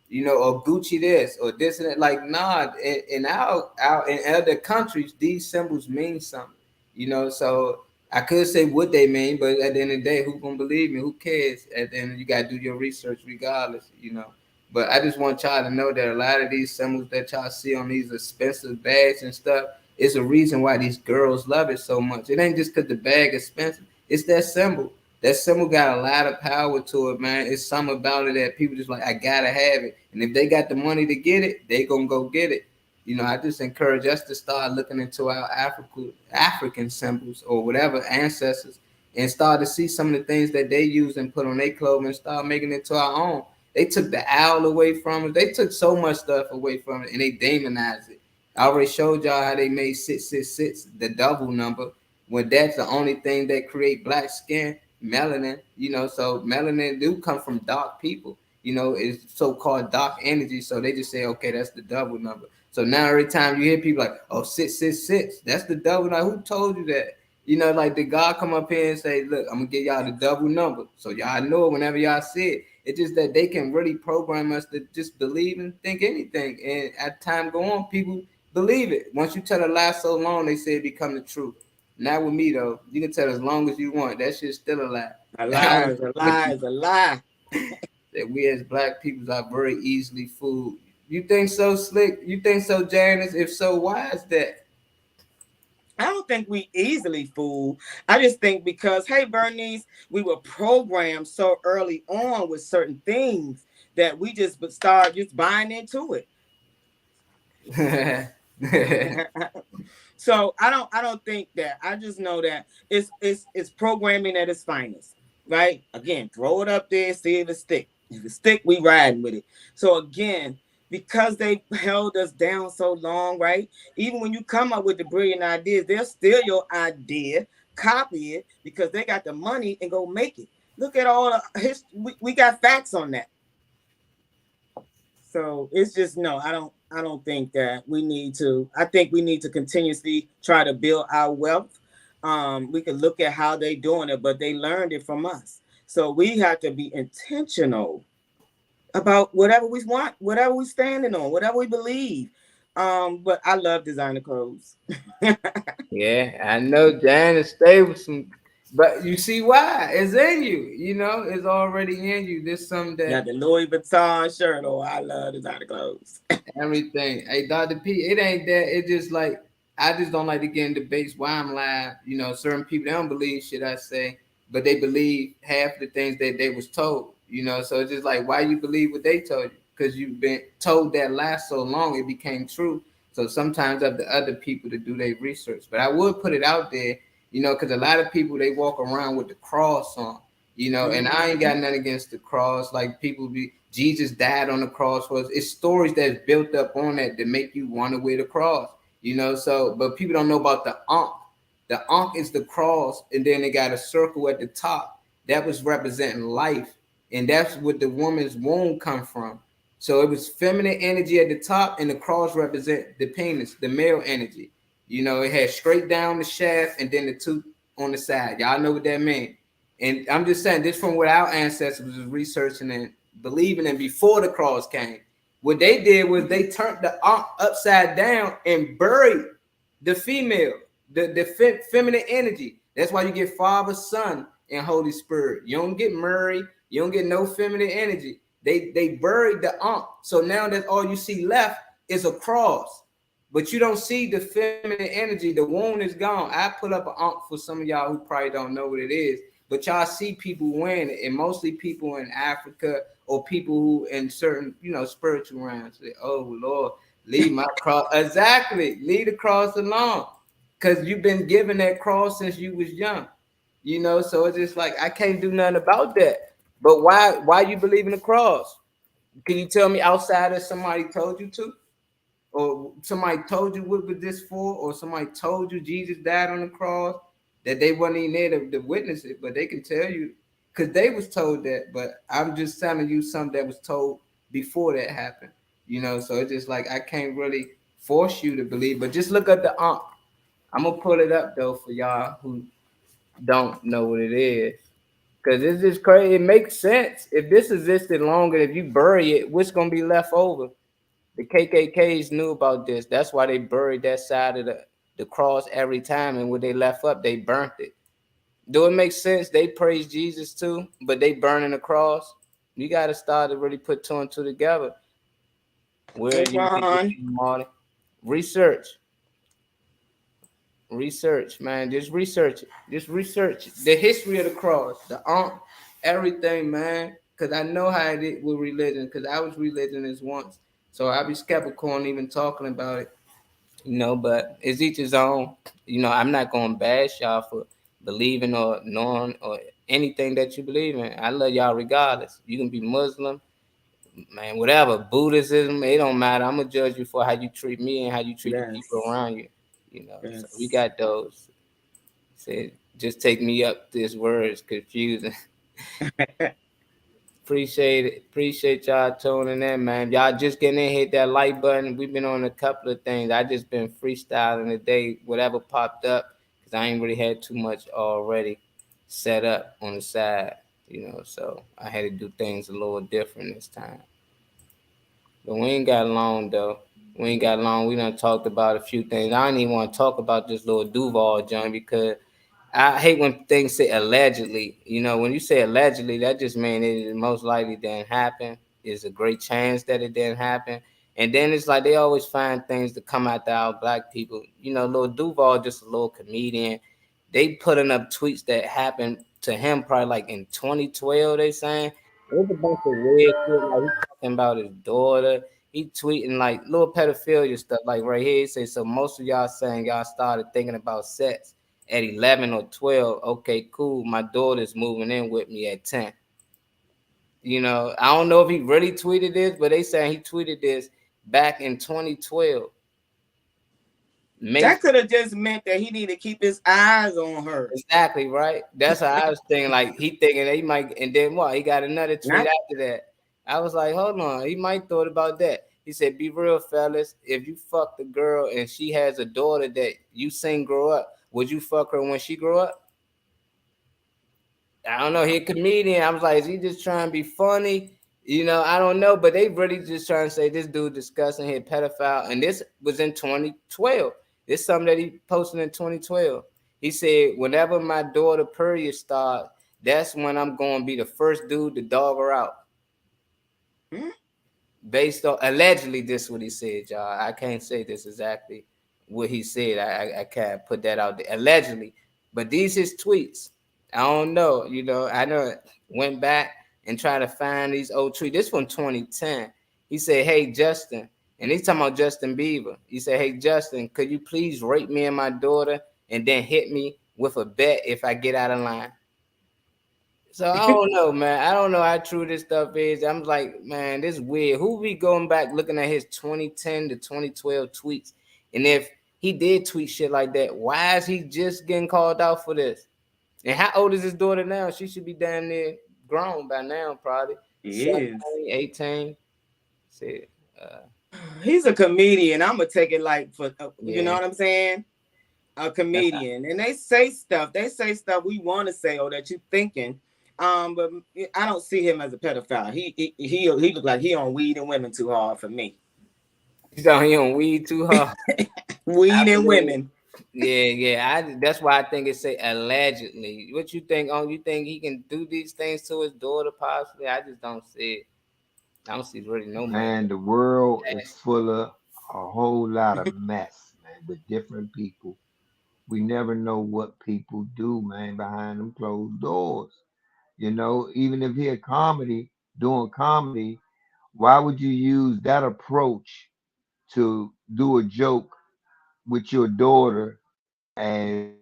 you know, or Gucci this or this and that. Like, nah, in our in other countries, these symbols mean something, you know, so I could say what they mean, but at the end of the day, who gonna believe me? Who cares? At the end, you gotta do your research regardless, you know. But I just want y'all to know that a lot of these symbols that y'all see on these expensive bags and stuff is a reason why these girls love it so much. It ain't just because the bag is expensive. It's that symbol. That symbol got a lot of power to it, man. It's something about it that people just like, I gotta have it. And if they got the money to get it, they gonna go get it. You know, I just encourage us to start looking into our African symbols or whatever ancestors and start to see some of the things that they use and put on their clothing and start making it to our own. They took the owl away from us. They took so much stuff away from it and they demonized it. I already showed y'all how they made 666 the double number when that's the only thing that create black skin, melanin, you know, so melanin do come from dark people, you know, it's so-called dark energy. So they just say, okay, that's the double number. So now every time you hear people like, oh, 666, that's the double number. Who told you that? You know, like the God come up here and say, look, I'm gonna give y'all the double number. So y'all know it whenever y'all see it. It's just that they can really program us to just believe and think anything. And as time go on, people believe it. Once you tell a lie so long, they say it become the truth. Not with me though. You can tell as long as you want. That shit's still a lie. A lie is a lie is a lie. That we as black people are very easily fooled. You think so, Slick? You think so, Janice? If so, why is that? I don't think we easily fool. I just think because, hey, Bernice, we were programmed so early on with certain things that we just start just buying into it. So I don't think that. I just know that it's programming at its finest, right? Again, throw it up there, see if it stick. If it stick, we riding with it. So again, because they held us down so long, right? Even when you come up with the brilliant ideas, they'll steal your idea, copy it, because they got the money and go make it. Look at all the history. We got facts on that. So it's just, no, I don't think that we need to. I think we need to continuously try to build our wealth. We can look at how they doing it, but they learned it from us. So we have to be intentional about whatever we want, whatever we standing on, whatever we believe. But I love designer clothes. Yeah, I know Janice stay with some, but you see why? It's in you, you know, it's already in you. There's something that got the Louis Vuitton shirt. Oh, I love designer clothes. Everything. Hey, Dr. P, it ain't that. It's just like I just don't like to get in debates why I'm live. You know, certain people, they don't believe shit I say, but they believe half the things that they was told. You know, so it's just like, why you believe what they told you? Because you've been told that lie so long, it became true. So sometimes up to other people to do their research. But I would put it out there, you know, because a lot of people, they walk around with the cross on, you know, and I ain't got nothing against the cross. Like people be, Jesus died on the cross for us. It's stories that's built up on that make you want to wear the cross, you know. So, but people don't know about the Ankh. The Ankh is the cross, and then they got a circle at the top that was representing life, and that's what the woman's womb come from. So it was feminine energy at the top, and the cross represent the penis, the male energy. You know, it had straight down the shaft, and then the tooth on the side. Y'all know what that means. And I'm just saying this from what our ancestors was researching and believing in before the cross came. What they did was they turned the Ankh upside down and buried the female, the feminine energy. That's why you get Father, Son, and Holy Spirit. You don't get Mary. You don't get no feminine energy. They buried the Ankh. So now that all you see left is a cross. But you don't see the feminine energy. The wound is gone. I put up an Ankh for some of y'all who probably don't know what it is. But y'all see people wearing it, and mostly people in Africa or people who in certain, you know, spiritual realms say, "Oh Lord, leave my cross." Exactly, leave the cross alone, because you've been given that cross since you was young, you know. So it's just like I can't do nothing about that. But why you believe in the cross? Can you tell me outside of somebody told you to, or somebody told you what was this for, or somebody told you Jesus died on the cross? That they wasn't even there to witness it, but they can tell you because they was told that. But I'm just telling you something that was told before that happened, you know. So it's just like I can't really force you to believe, but just look at the Ankh. I'm gonna pull it up though for y'all who don't know what it is, because it's just crazy. It makes sense if this existed longer. If you bury it, what's gonna be left over? The KKKs knew about this. That's why they buried that side of the cross every time, and when they left up, they burnt it. Do it make sense? They praise Jesus too, but they burning the cross. You got to start to really put two and two together. Where Hey, you Ron. Marty? Research, man. Just research it. Just research the history of the cross, the Ankh, everything, man. Because I know how it is with religion. Because I was religionist once, so I be skeptical on even talking about it. You know, but it's each his own. You know, I'm not gonna bash y'all for believing or knowing or anything that you believe in. I love y'all regardless. You can be Muslim, man, whatever, Buddhism, it don't matter. I'm gonna judge you for how you treat me and how you treat the people around you. You know, so we got those. Said, just take me up this word is confusing. Appreciate it. Appreciate y'all tuning in, man. Y'all just getting in, hit that like button. We've been on a couple of things. I just been freestyling today, whatever popped up, because I ain't really had too much already set up on the side, you know, so I had to do things a little different this time. But we ain't got long, though. We ain't got long. We done talked about a few things. I don't even want to talk about this little Duval joint because I hate when things say allegedly. You know, when you say allegedly, that just means it most likely didn't happen. There's a great chance that it didn't happen. And then it's like they always find things to come after our black people. You know, Lil Duval just a little comedian. They putting up tweets that happened to him probably like in 2012, they saying. There's a bunch of weird shit. Like he's talking about his daughter. He tweeting like little pedophilia stuff. Like right here, he say, so most of y'all saying y'all started thinking about sex at 11 or 12. Okay, cool. My daughter's moving in with me at 10. You know, I don't know if he really tweeted this, but they saying he tweeted this back in 2012. That could have just meant that he need to keep his eyes on her. Exactly, right? That's how I was thinking. Like he thinking he might, and then what? He got another tweet after that. I was like, hold on, he might thought about that. He said, "Be real, fellas. If you fuck the girl and she has a daughter that you seen grow up, would you fuck her when she grow up?" I don't know. He a comedian. I was like, is he just trying to be funny? You know, I don't know. But they really just trying to say this dude discussing his pedophile, and this was in 2012. This is something that he posted in 2012. He said, whenever my daughter period starts, that's when I'm going to be the first dude to dog her out. Based on, allegedly, this is what he said, y'all. I can't say this exactly what he said. I can't put that out there allegedly, but these his tweets. I don't know. You know, I know went back and tried to find these old tweets. This from 2010. He said, "Hey Justin," and he's talking about Justin Bieber. He said, "Hey Justin, could you please rape me and my daughter and then hit me with a bet if I get out of line?" So I don't know, man. I don't know how true this stuff is. I'm like, man, this is weird. Who be going back looking at his 2010 to 2012 tweets? And if he did tweet shit like that, why is he just getting called out for this? And how old is his daughter now? She should be damn near grown by now, probably. He 17, is 18. See, he's a comedian. I'm gonna take it like for you know Yeah. what I'm saying? A comedian, and they say stuff. They say stuff we want to say or that you thinking. But I don't see him as a pedophile. He look like he on weed and women too hard for me. He's on he on weed too hard. Weed I and believe- women. Yeah. That's why I think it say allegedly. What you think? You think he can do these things to his daughter? Possibly. I just don't see it. I don't see really no Man, the world is full of a whole lot of mess, man, with different people. We never know what people do, man, behind them closed doors. You know, even if he doing comedy, why would you use that approach to do a joke with your daughter and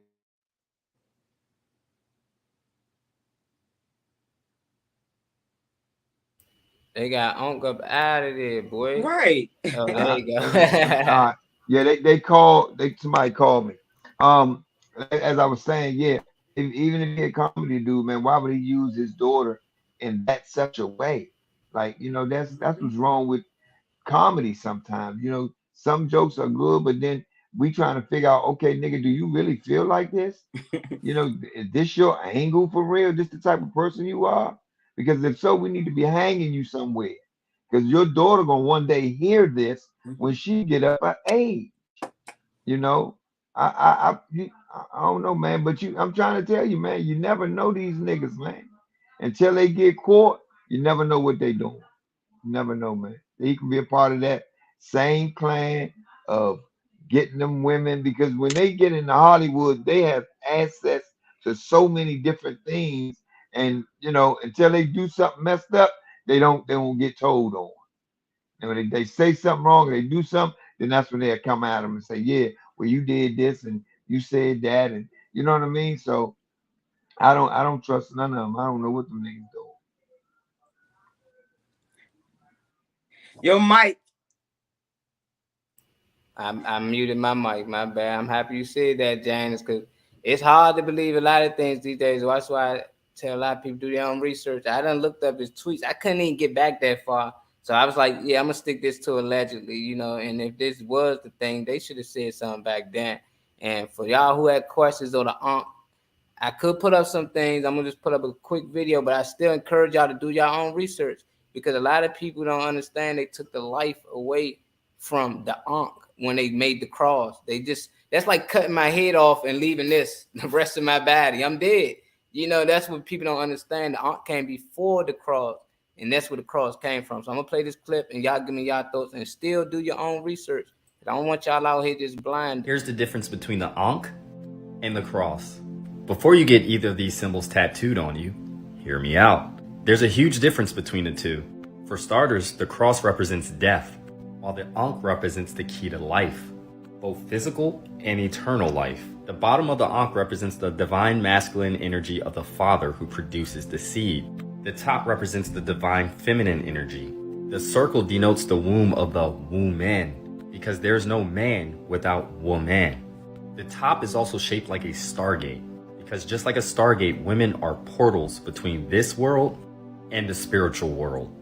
They got Unc up out of there, boy. Right. Oh, there you go. yeah, somebody called me. As I was saying, yeah, even if he a comedy dude, man, why would he use his daughter in that such a way? Like, you know, that's what's wrong with comedy sometimes. You know, some jokes are good, but then we trying to figure out, okay, nigga, do you really feel like this? You know, is this your angle for real? This the type of person you are? Because if so, we need to be hanging you somewhere. Because your daughter gonna one day hear this when she get up at age. You know, I don't know, man. But I'm trying to tell you, man. You never know these niggas, man. Until they get caught, you never know what they doing. You never know, man. He can be a part of that same clan of getting them women. Because when they get into Hollywood, they have access to so many different things. And you know, until they do something messed up, they won't get told on. And when they say something wrong, or they do something, then that's when they'll come at them and say, "Yeah, well, you did this and you said that," and you know what I mean. So I don't trust none of them. I don't know what them niggas doing. Your mic. I muted my mic. My bad. I'm happy you said that, James, because it's hard to believe a lot of things these days. That's why I tell a lot of people do their own research. I done looked up his tweets. I couldn't even get back that far. So I was like, yeah, I'm gonna stick this to allegedly, you know. And if this was the thing, they should have said something back then. And for y'all who had questions on the I could put up some things. I'm gonna just put up a quick video, but I still encourage y'all to do your own research because a lot of people don't understand they took the life away from the Ankh when they made the cross. That's like cutting my head off and leaving the rest of my body. I'm dead. You know, that's what people don't understand. The Ankh came before the cross, and that's where the cross came from. So I'm gonna play this clip and y'all give me y'all thoughts and still do your own research. I don't want y'all out here just blind. Here's the difference between the Ankh and the cross. Before you get either of these symbols tattooed on you, hear me out. There's a huge difference between the two. For starters, the cross represents death, while the Ankh represents the key to life, both physical and eternal life. The bottom of the Ankh represents the divine masculine energy of the father who produces the seed. The top represents the divine feminine energy. The circle denotes the womb of the woman, because there's no man without woman. The top is also shaped like a stargate, because just like a stargate, women are portals between this world and the spiritual world.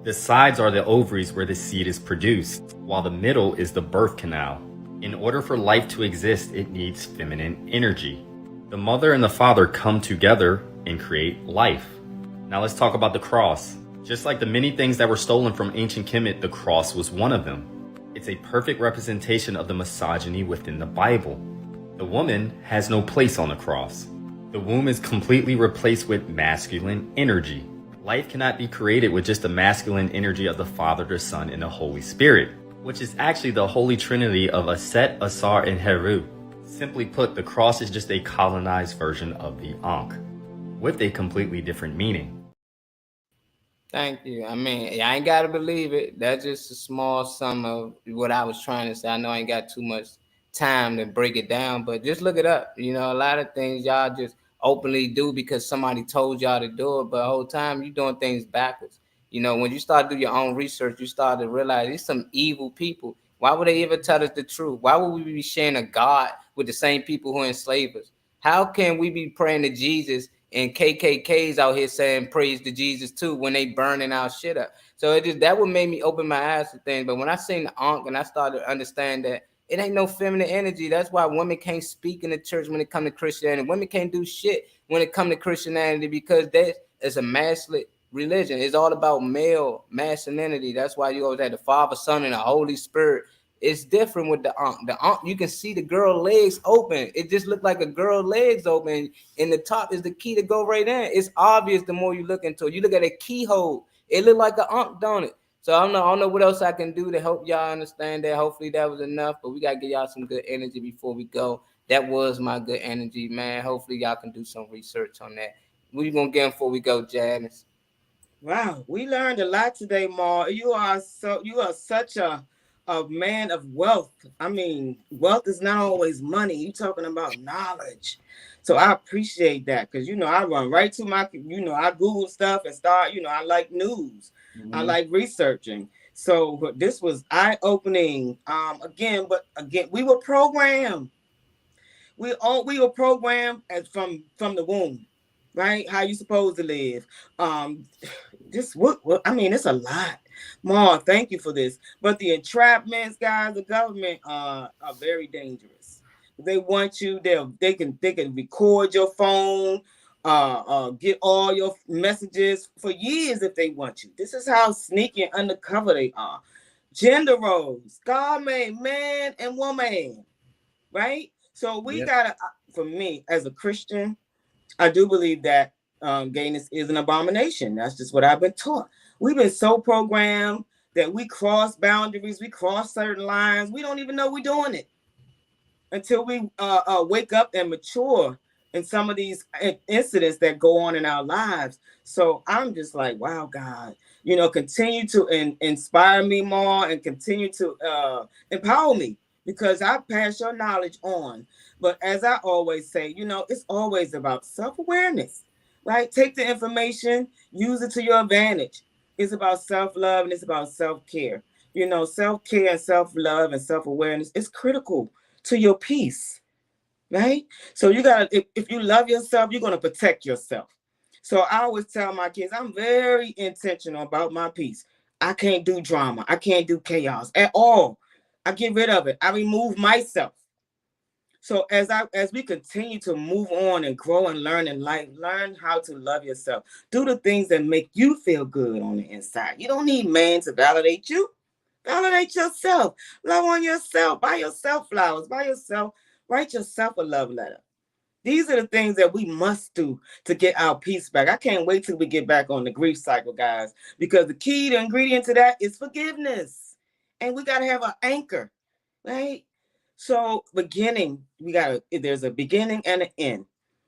The sides are the ovaries where the seed is produced, while the middle is the birth canal. In order for life to exist, it needs feminine energy. The mother and the father come together and create life. Now let's talk about the cross. Just like the many things that were stolen from ancient Kemet, the cross was one of them. It's a perfect representation of the misogyny within the Bible. The woman has no place on the cross. The womb is completely replaced with masculine energy. Life cannot be created with just the masculine energy of the Father, the Son, and the Holy Spirit. which is actually the holy trinity of Aset, Asar, and Heru. Simply put, the cross is just a colonized version of the Ankh, with a completely different meaning. Thank you. I mean, I ain't got to believe it. That's just a small sum of what I was trying to say. I know I ain't got too much time to break it down, but just look it up. You know, a lot of things y'all just openly do because somebody told y'all to do it, but the whole time you doing things backwards. You know, when you start to do your own research, you start to realize these some evil people. Why would they ever tell us the truth? Why would we be sharing a God with the same people who enslaved us? How can we be praying to Jesus and KKKs out here saying praise to Jesus too when they burning our shit up? So it just, that would make me open my eyes to things. But when I seen the Ankh and I started to understand that it ain't no feminine energy. That's why women can't speak in the church when it comes to Christianity. Women can't do shit when it comes to Christianity because that is a masculine religion. It's all about male masculinity. That's why you always have the Father, Son, and the Holy Spirit. It's different with the Ankh. The Ankh, you can see the girl legs open. It just looked like a girl legs open. And the top is the key to go right in. It's obvious the more you look into it. You look at a keyhole. It looked like an Ankh, don't it? So I don't know what else I can do to help y'all understand that. Hopefully that was enough. But we got to give y'all some good energy before we go. That was my good energy, man. Hopefully y'all can do some research on that. What you going to get before we go, Janice? Wow, we learned a lot today, Ma. You are such a man of wealth. I mean, wealth is not always money. You're talking about knowledge. So I appreciate that because, you know, I run right to my, you know, I Google stuff and start, you know, I like news. I like researching. So this was eye-opening. Again, we were programmed. We were programmed from the womb, right? How you supposed to live. I mean, it's a lot. Ma, thank you for this. But the entrapments, guys, the government are very dangerous. They want you. They can record your phone, get all your messages for years if they want you. This is how sneaky and undercover they are. Gender roles. God made man and woman, right? So we gotta. For me, as a Christian, I do believe that gayness is an abomination. That's just what I've been taught. We've been so programmed that we cross boundaries, we cross certain lines. We don't even know we're doing it until we wake up and mature in some of these incidents that go on in our lives. So I'm just like, wow, God, you know, continue to inspire me more and continue to empower me because I pass your knowledge on. But as I always say, you know, it's always about self-awareness, right? Take the information, use it to your advantage. It's about self-love and it's about self-care. You know, self-care and self-love and self-awareness is critical to your peace, right? So you gotta, if you love yourself, you're gonna protect yourself. So I always tell my kids, I'm very intentional about my peace. I can't do drama. I can't do chaos at all. I get rid of it. I remove myself. So as we continue to move on and grow and learn in life, learn how to love yourself. Do the things that make you feel good on the inside. You don't need man to validate you. Validate yourself. Love on yourself. Buy yourself flowers. Buy yourself. Write yourself a love letter. These are the things that we must do to get our peace back. I can't wait till we get back on the grief cycle, guys, because the key, the ingredient to that is forgiveness. And we got to have an anchor, right? So there's a beginning and an end.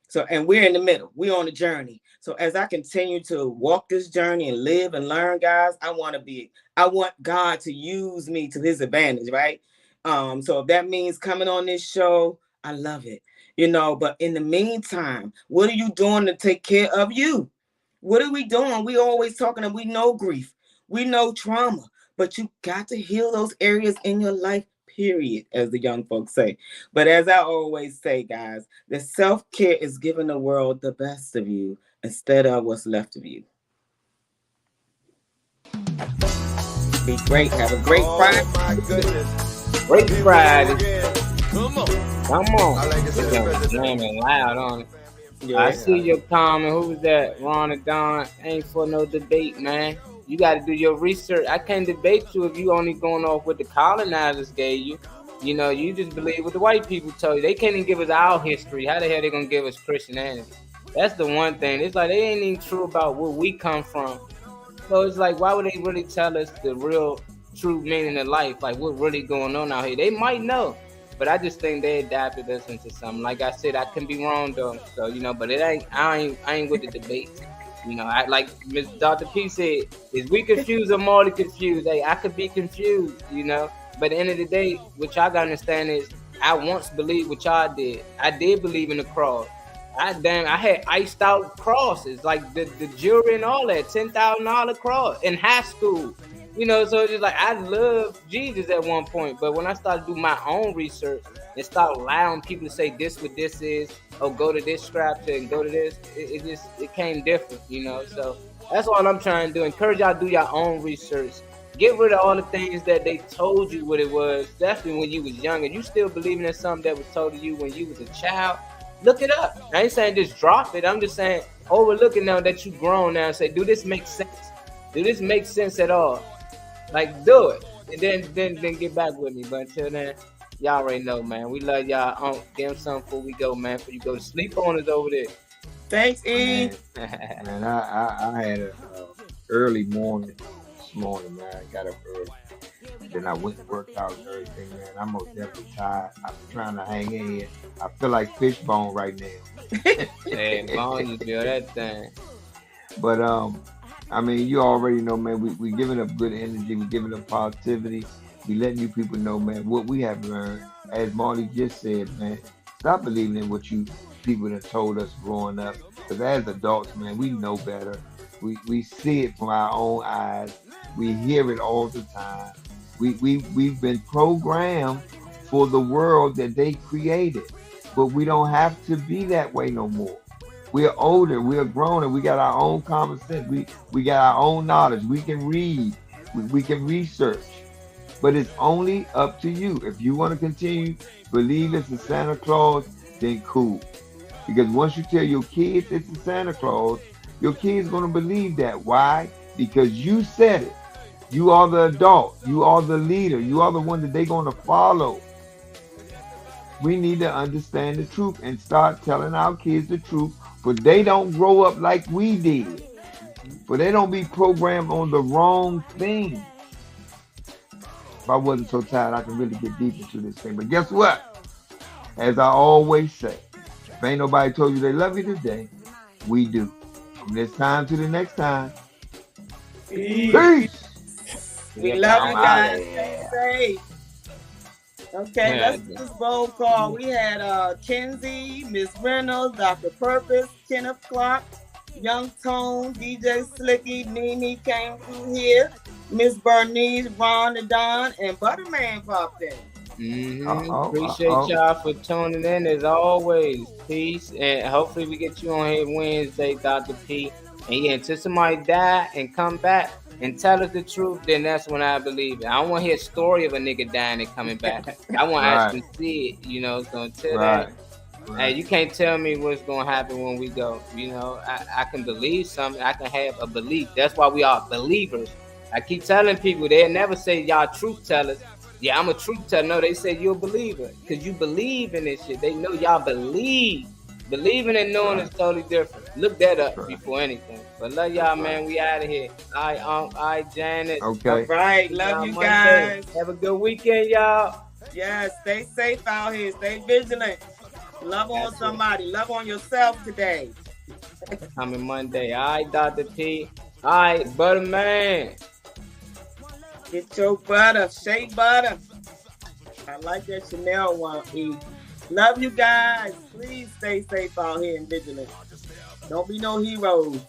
So, and we're in the middle. We're on a journey. So as I continue to walk this journey and live and learn, guys, I want God to use me to his advantage, right? So if that means coming on this show, I love it, you know, but in the meantime, what are you doing to take care of you? What are we doing? We always talking and we know grief. We know trauma, but you got to heal those areas in your life, period, as the young folks say. But as I always say, guys, the self-care is giving the world the best of you instead of what's left of you. Be great. Have a great Friday. My goodness. Great Friday. Come on. I like this. Jamming loud on it. Yeah. I see your comment. Who was that? Ron and Don. Ain't for no debate, man. You got to do your research. I can't debate you if you only going off what the colonizers gave you. You know, you just believe what the white people told you. They can't even give us our history. How the hell they going to give us Christianity? That's the one thing. It's like they ain't even true about where we come from. So it's like, why would they really tell us the real true meaning of life, like what really going on out here. They might know, but I just think they adapted us into something. Like I said, I can be wrong though. So but it ain't. I ain't with the debate. I like Miss Dr. P said, is we confused or Marley confused? Hey, I could be confused, But at the end of the day, what y'all gotta understand is I once believed what y'all did. I did believe in the cross. I had iced out crosses, like the jewelry and all that, $10,000 cross in high school. So it's just like I loved Jesus at one point, but when I started to do my own research and start allowing people to say this what this is, or go to this scripture and go to this, it came different, So that's all I'm trying to do. Encourage y'all to do your own research. Get rid of all the things that they told you what it was, definitely when you was younger. You still believing in something that was told to you when you was a child. Look it up. I ain't saying just drop it. I'm just saying overlooking now that you grown now and say, do this make sense? Do this make sense at all? Like, do it. And then get back with me. But until then, y'all already know, man. We love y'all. Give them something before we go, man. Before you go to sleep on us over there. Thanks, E. Man, I had a early morning this morning, man. I got up early. Then I went and worked out and everything, man. I'm most definitely tired. I'm trying to hang in here. I feel like Fishbone right now. Hey, Bone, you feel that thing. But I mean, you already know, man. We giving up good energy. We giving up positivity. We letting you people know, man, what we have learned. As Marty just said, man, stop believing in what you people have told us growing up. Because as adults, man, we know better. We see it from our own eyes. We hear it all the time. We've been programmed for the world that they created, but we don't have to be that way no more. We're older, we're grown, and we got our own common sense. We got our own knowledge. We can read, we can research, but it's only up to you. If you want to continue believe it's a Santa Claus, then cool. Because once you tell your kids it's a Santa Claus, your kids gonna believe that. Why? Because you said it. You are the adult. You are the leader. You are the one that they're going to follow. We need to understand the truth and start telling our kids the truth, but they don't grow up like we did. But they don't be programmed on the wrong thing. If I wasn't so tired, I could really get deep into this thing. But guess what? As I always say, if ain't nobody told you they love you today, we do. From this time to the next time. Peace. We love you guys. Stay safe. Okay, let's do this roll call. We had Kenzie, Miss Reynolds, Dr. Purpose, Kenneth Clark, Young Tone, DJ Slicky, Nene came through here, Miss Bernice, Ron the Don, and Butterman popped in. Appreciate y'all for tuning in as always. Peace, and hopefully we get you on here Wednesday, Dr. P. And until somebody die and come back and tell us the truth, then that's when I believe it. I don't want to hear a story of a nigga dying and coming back. I want to actually see it, so until that, hey, you can't tell me what's going to happen when we go. I can believe something. I can have a belief. That's why we are believers. I keep telling people, they'll never say y'all truth tellers. Yeah, I'm a truth teller. No, they say you're a believer because you believe in this shit. They know y'all believe. Believing and knowing is totally different. Look that up before anything. But love y'all, man. We out of here. All right, Janet. Okay. All right. Love you guys. Have a good weekend, y'all. Yeah, stay safe out here. Stay vigilant. Love on somebody. Love on yourself today. Coming Monday. All right, Dr. P. All right, Butterman. Get your butter. Shea butter. I like that Chanel one, E. Love you guys. Please stay safe out here and vigilant. Don't be no heroes.